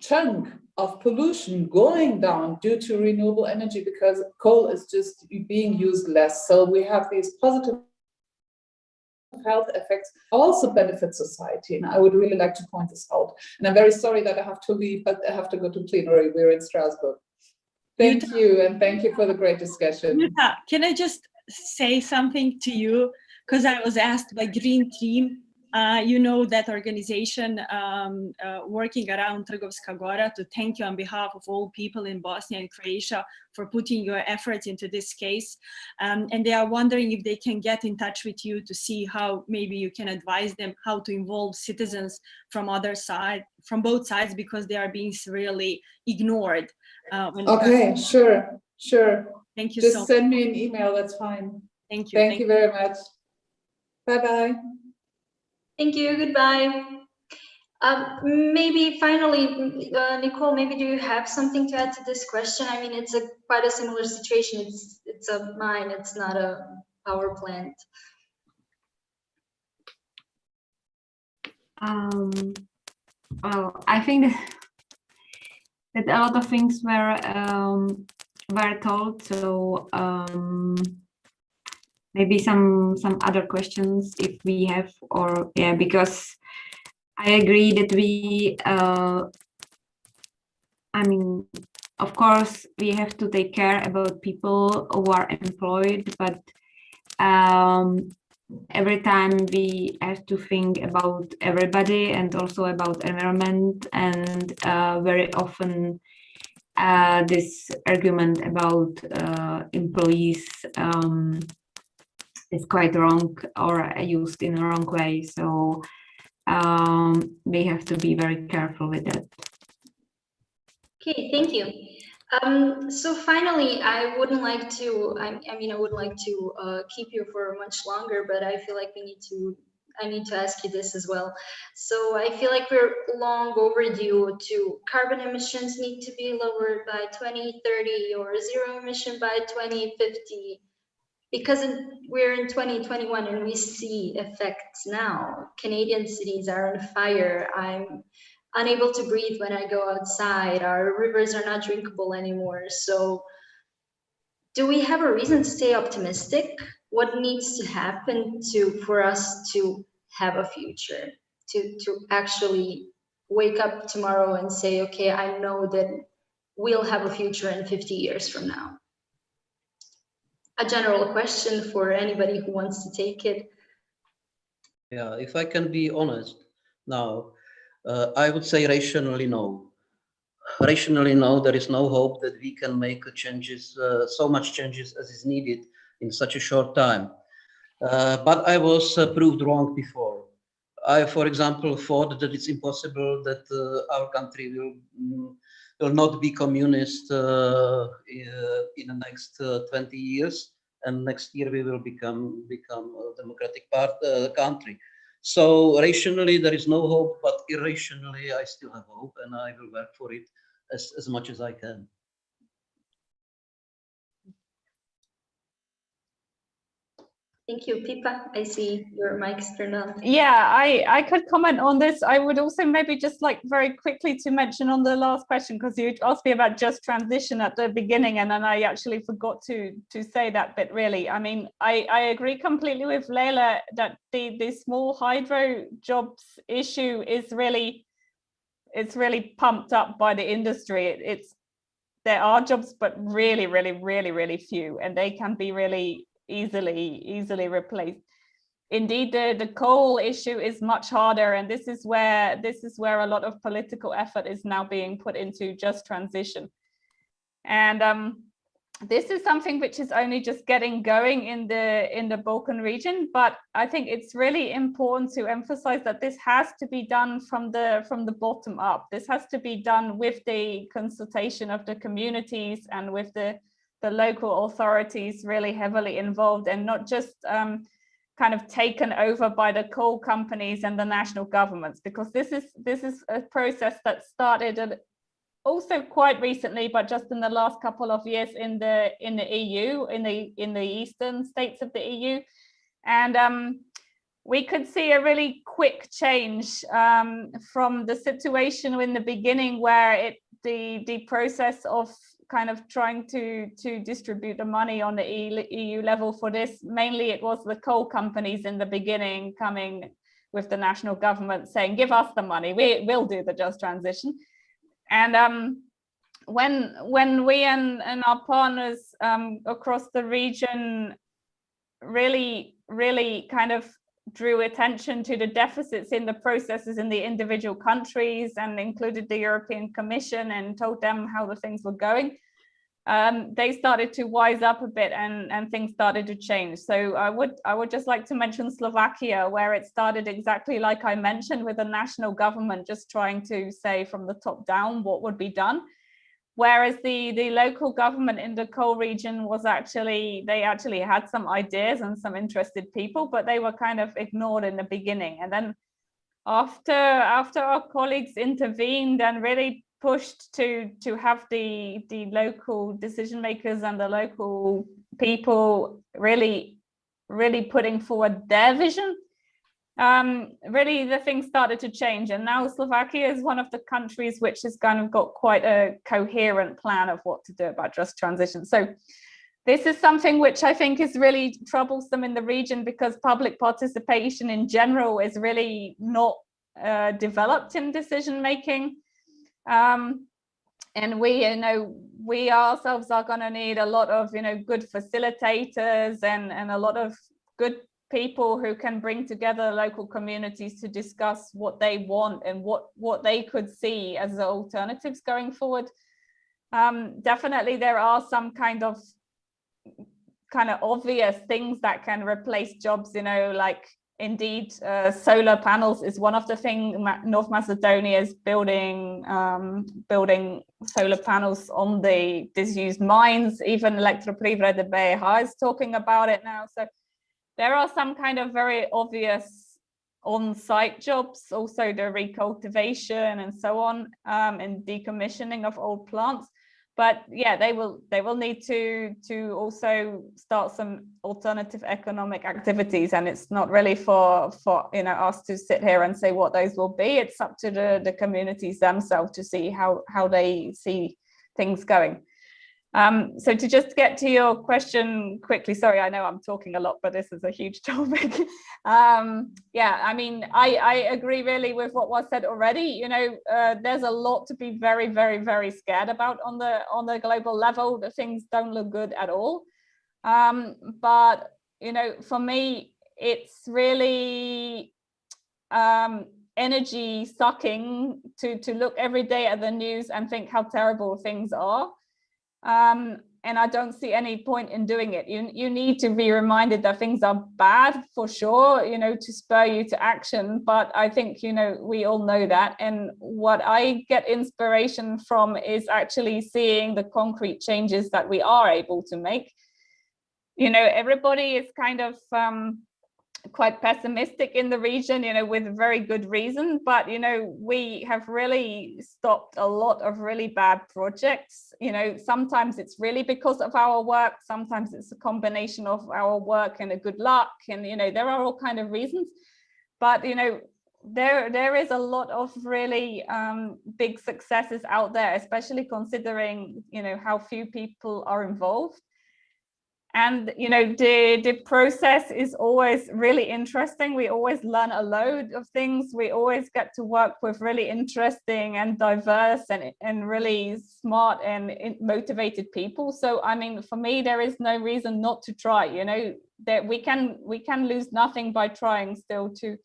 F: chunk of pollution going down due to renewable energy, because coal is just being used less. So we have these positive health effects also benefit society, and I would really like to point this out. And I'm very sorry that I have to leave, but I have to go to plenary. We're in Strasbourg. Thank you, and thank you for the great discussion.
B: Jutta, can I just say something to you? Because I was asked by Green Team, you know, that organization working around Trgovska Gora, to thank you on behalf of all people in Bosnia and Croatia for putting your efforts into this case. And they are wondering if they can get in touch with you to see how maybe you can advise them how to involve citizens from other side, from both sides, because they are being severely ignored.
F: Okay, sure.
B: Thank you.
F: Just send me an email, that's fine.
B: Thank you.
F: Thank you very much. Bye-bye.
A: Thank you, goodbye. Maybe finally, Nikol, maybe do you have something to add to this question? I mean, it's quite a similar situation. It's a mine, it's not a power plant.
E: Well, I think that a lot of things were told, so maybe some other questions if we have, or yeah, because I agree that we I mean, of course we have to take care about people who are employed, but every time we have to think about everybody and also about environment, and very often this argument about employees is quite wrong or used in a wrong way. So we have to be very careful with that.
A: Okay, thank you. So finally, I wouldn't like to, I mean, I would like to keep you for much longer, but I feel like I need to ask you this as well. So I feel like we're long overdue to carbon emissions need to be lowered by 2030 or zero emission by 2050, because we're in 2021 and we see effects now. Canadian cities are on fire. I'm unable to breathe when I go outside. Our rivers are not drinkable anymore. So do we have a reason to stay optimistic? What needs to happen for us to have a future, to actually wake up tomorrow and say, okay, I know that we'll have a future in 50 years from now? A general question for anybody who wants to take it.
C: Yeah, if I can be honest now, I would say rationally no. Rationally no, there is no hope that we can make changes, so much changes as is needed in such a short time. But I was proved wrong before. I, for example, thought that it's impossible that our country will not be communist in the next 20 years, and next year we will become a democratic country. So rationally there is no hope, but irrationally I still have hope, and I will work for it as much as I can.
A: Thank you, Pippa. I see your mic's turned on.
D: Yeah, I could comment on this. I would also maybe just like very quickly to mention on the last question, because you asked me about just transition at the beginning, and then I actually forgot to say that bit really. I mean, I agree completely with Leila that the small hydro jobs issue is really, it's really pumped up by the industry. It's there are jobs, but really, really, really, really few, and they can be really easily replaced. Indeed, the coal issue is much harder, and this is where a lot of political effort is now being put into just transition. And this is something which is only just getting going in the Balkan region, but I think it's really important to emphasize that this has to be done from the bottom up. This has to be done with the consultation of the communities and with the local authorities really heavily involved, and not just kind of taken over by the coal companies and the national governments, because this is a process that started also quite recently, but just in the last couple of years in the EU, in the eastern states of the EU. And we could see a really quick change from the situation in the beginning, where the process of kind of trying to distribute the money on the EU level for this, mainly it was the coal companies in the beginning coming with the national government saying, give us the money, we'll do the just transition. And when we and our partners across the region really kind of drew attention to the deficits in the processes in the individual countries and included the European Commission and told them how the things were going, they started to wise up a bit, and things started to change. So I would just like to mention Slovakia, where it started exactly like I mentioned, with the national government just trying to say from the top down what would be done. Whereas the local government in the coal region was actually had some ideas and some interested people, but they were kind of ignored in the beginning. And then after our colleagues intervened and really pushed to have the local decision makers and the local people really putting forward their vision, really the things started to change. And now Slovakia is one of the countries which has kind of got quite a coherent plan of what to do about just transition. So this is something which I think is really troublesome in the region, because public participation in general is really not developed in decision making. And we ourselves are going to need a lot of good facilitators and a lot of good people who can bring together local communities to discuss what they want and what they could see as the alternatives going forward. Definitely there are some kind of obvious things that can replace jobs, like indeed solar panels is one of the things. North Macedonia is building solar panels on the disused mines. Even Elektroprivreda BiH is talking about it now. So there are some kind of very obvious on-site jobs, also the recultivation and so on, and decommissioning of old plants. But yeah, they will need to also start some alternative economic activities, and it's not really for us to sit here and say what those will be. It's up to the communities themselves to see how they see things going. So to just get to your question quickly, sorry, I know I'm talking a lot, but this is a huge topic. Yeah, I mean, I agree really with what was said already. There's a lot to be very, very, very scared about on the global level. The things don't look good at all. But for me, it's really energy sucking to look every day at the news and think how terrible things are. And I don't see any point in doing it. You need to be reminded that things are bad for sure, to spur you to action. But I think, we all know that. And what I get inspiration from is actually seeing the concrete changes that we are able to make. Everybody is kind of quite pessimistic in the region, with very good reason, but we have really stopped a lot of really bad projects. Sometimes it's really because of our work, sometimes it's a combination of our work and a good luck, and there are all kind of reasons, but there is a lot of really big successes out there, especially considering how few people are involved. And you know, the process is always really interesting. We always learn a load of things. We always get to work with really interesting and diverse and really smart and motivated people. So I mean, for me, there is no reason not to try. You know, that we can lose nothing by trying still to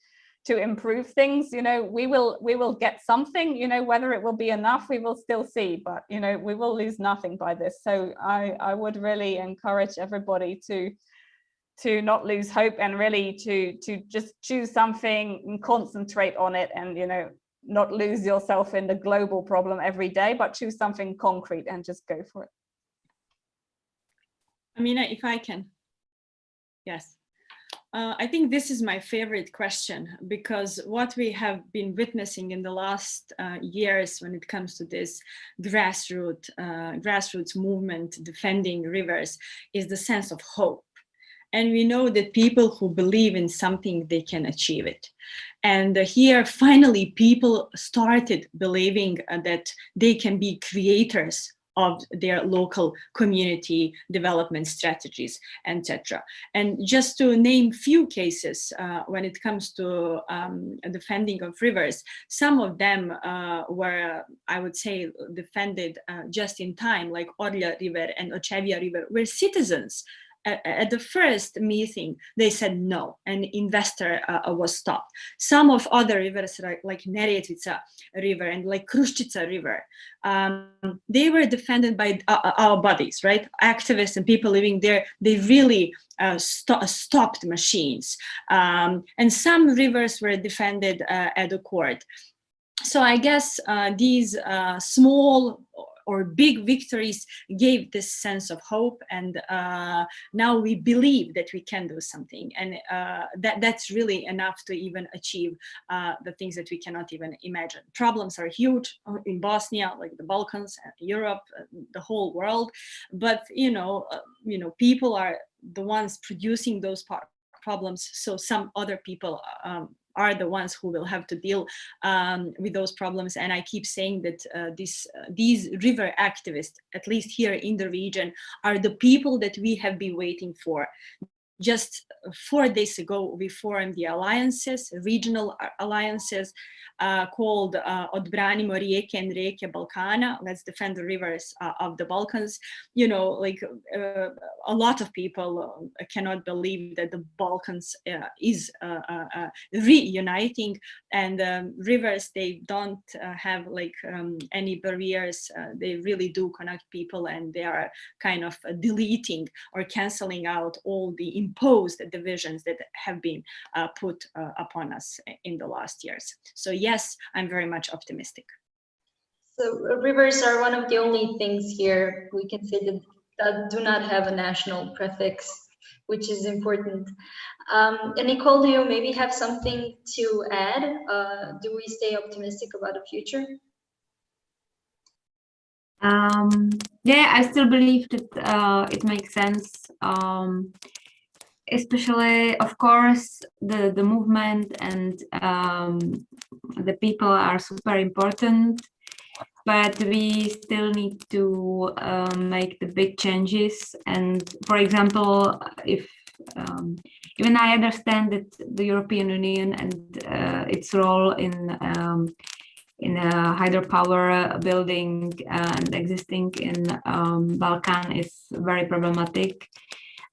D: improve things. You know, we will get something, you know, whether it will be enough, we will still see, but you know, we will lose nothing by this. So I would really encourage everybody to not lose hope, and really to just choose something and concentrate on it, and you know, not lose yourself in the global problem every day, but choose something concrete and just go for it.
B: Amina, if I can. Yes. I think this is my favorite question, because what we have been witnessing in the last years when it comes to this grassroots movement defending rivers is the sense of hope. And we know that people who believe in something, they can achieve it. And here, finally, people started believing that they can be creators of their local community development strategies, etc. And just to name few cases when it comes to defending of rivers, some of them were, I would say, defended just in time, like Orlja River and Očevija River, where citizens at the first meeting, they said no, and investor was stopped. Some of other rivers, like Neretvica River and like Kruščica River, they were defended by our bodies, right? Activists and people living there, they really stopped machines. And some rivers were defended at the court. So I guess these small or big victories gave this sense of hope, and now we believe that we can do something, and that's really enough to even achieve the things that we cannot even imagine. Problems are huge in Bosnia, like the Balkans, Europe, the whole world, but you know, people are the ones producing those problems, so some other people are the ones who will have to deal with those problems. And I keep saying that these river activists, at least here in the region, are the people that we have been waiting for. Just 4 days ago, we formed the alliances, regional alliances called Odbranimo rijeke and rijeke Balkana, let's defend the rivers of the Balkans. You know, like a lot of people cannot believe that the Balkans is reuniting, and rivers, they don't have like any barriers. They really do connect people, and they are kind of deleting or canceling out all the imposed divisions that have been put upon us in the last years. So yes, I'm very much optimistic.
A: So rivers are one of the only things here we can say that do not have a national prefix, which is important. And Nikol, do you maybe have something to add? Do we stay optimistic about the future?
E: Yeah, I still believe that it makes sense. Especially, of course, the movement and the people are super important, but we still need to make the big changes. And for example, if even I understand that the European Union and its role in a hydropower building and existing in Balkan is very problematic.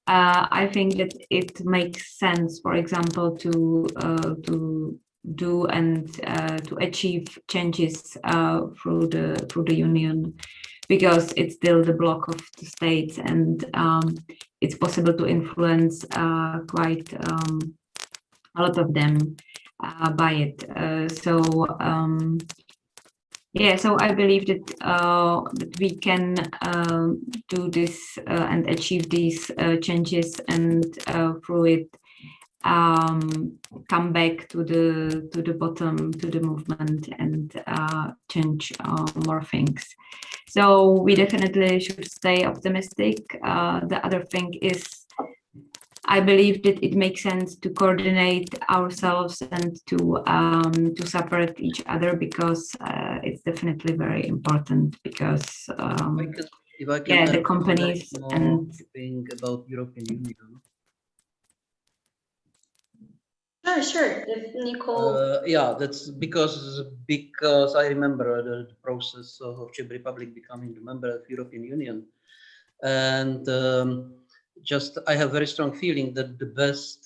E: I think that it makes sense, for example, to do and to achieve changes through the union, because it's still the bloc of the states, and it's possible to influence quite a lot of them by it. Yeah, so I believe that that we can do this and achieve these changes, and through it come back to the bottom, to the movement, and change more things. So we definitely should stay optimistic. The other thing is, I believe that it makes sense to coordinate ourselves and to support each other, because it's definitely very important, because
C: If I can
E: the companies and
C: think about European Union.
A: Sure. If Nikol.
C: Yeah, that's because I remember the process of Czech Republic becoming a member of European Union, and just I have very strong feeling that the best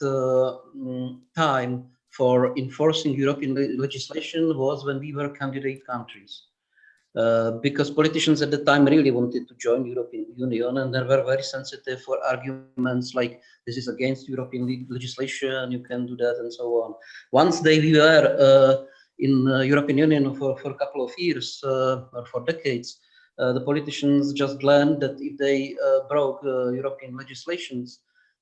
C: time for enforcing European legislation was when we were candidate countries. Because politicians at the time really wanted to join European Union, and they were very sensitive for arguments like this is against European legislation, you can do that, and so on. Once they were in European Union for a couple of years or for decades, the politicians just learned that if they broke European legislations,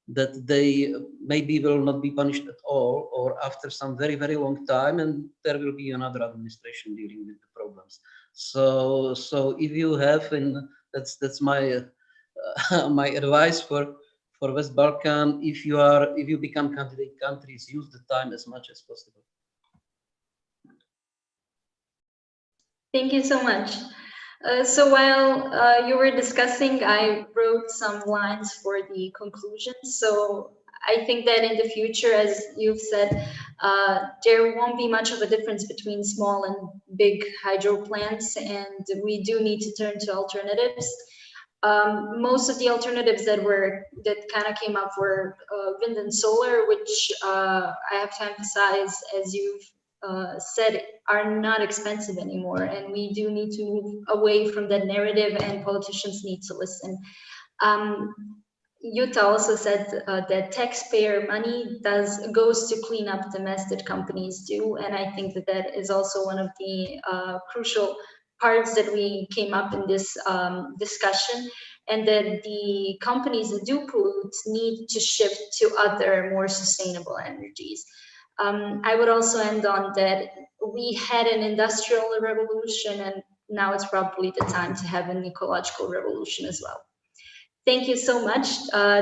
C: that they maybe will not be punished at all, or after some very, very long time, and there will be another administration dealing with the problems. So if you have, and that's my my advice for West Balkan, if you become candidate countries, use the time as much as possible.
A: Thank you so much. So while you were discussing, I wrote some lines for the conclusion. So I think that in the future, as you've said, there won't be much of a difference between small and big hydro plants, and we do need to turn to alternatives. Most of the alternatives that kind of came up were wind and solar, which I have to emphasize, as you've said, are not expensive anymore, and we do need to move away from that narrative, and politicians need to listen. Jutta also said that taxpayer money goes to clean up the mess that companies do, and I think that is also one of the crucial parts that we came up in this discussion, and that the companies that do pollute need to shift to other more sustainable energies. I would also end on that we had an industrial revolution, and now it's probably the time to have an ecological revolution as well. Thank you so much.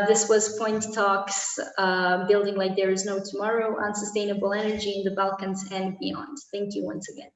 A: This was Point Talks, Building Like There Is No Tomorrow on Sustainable Energy in the Balkans and Beyond. Thank you once again.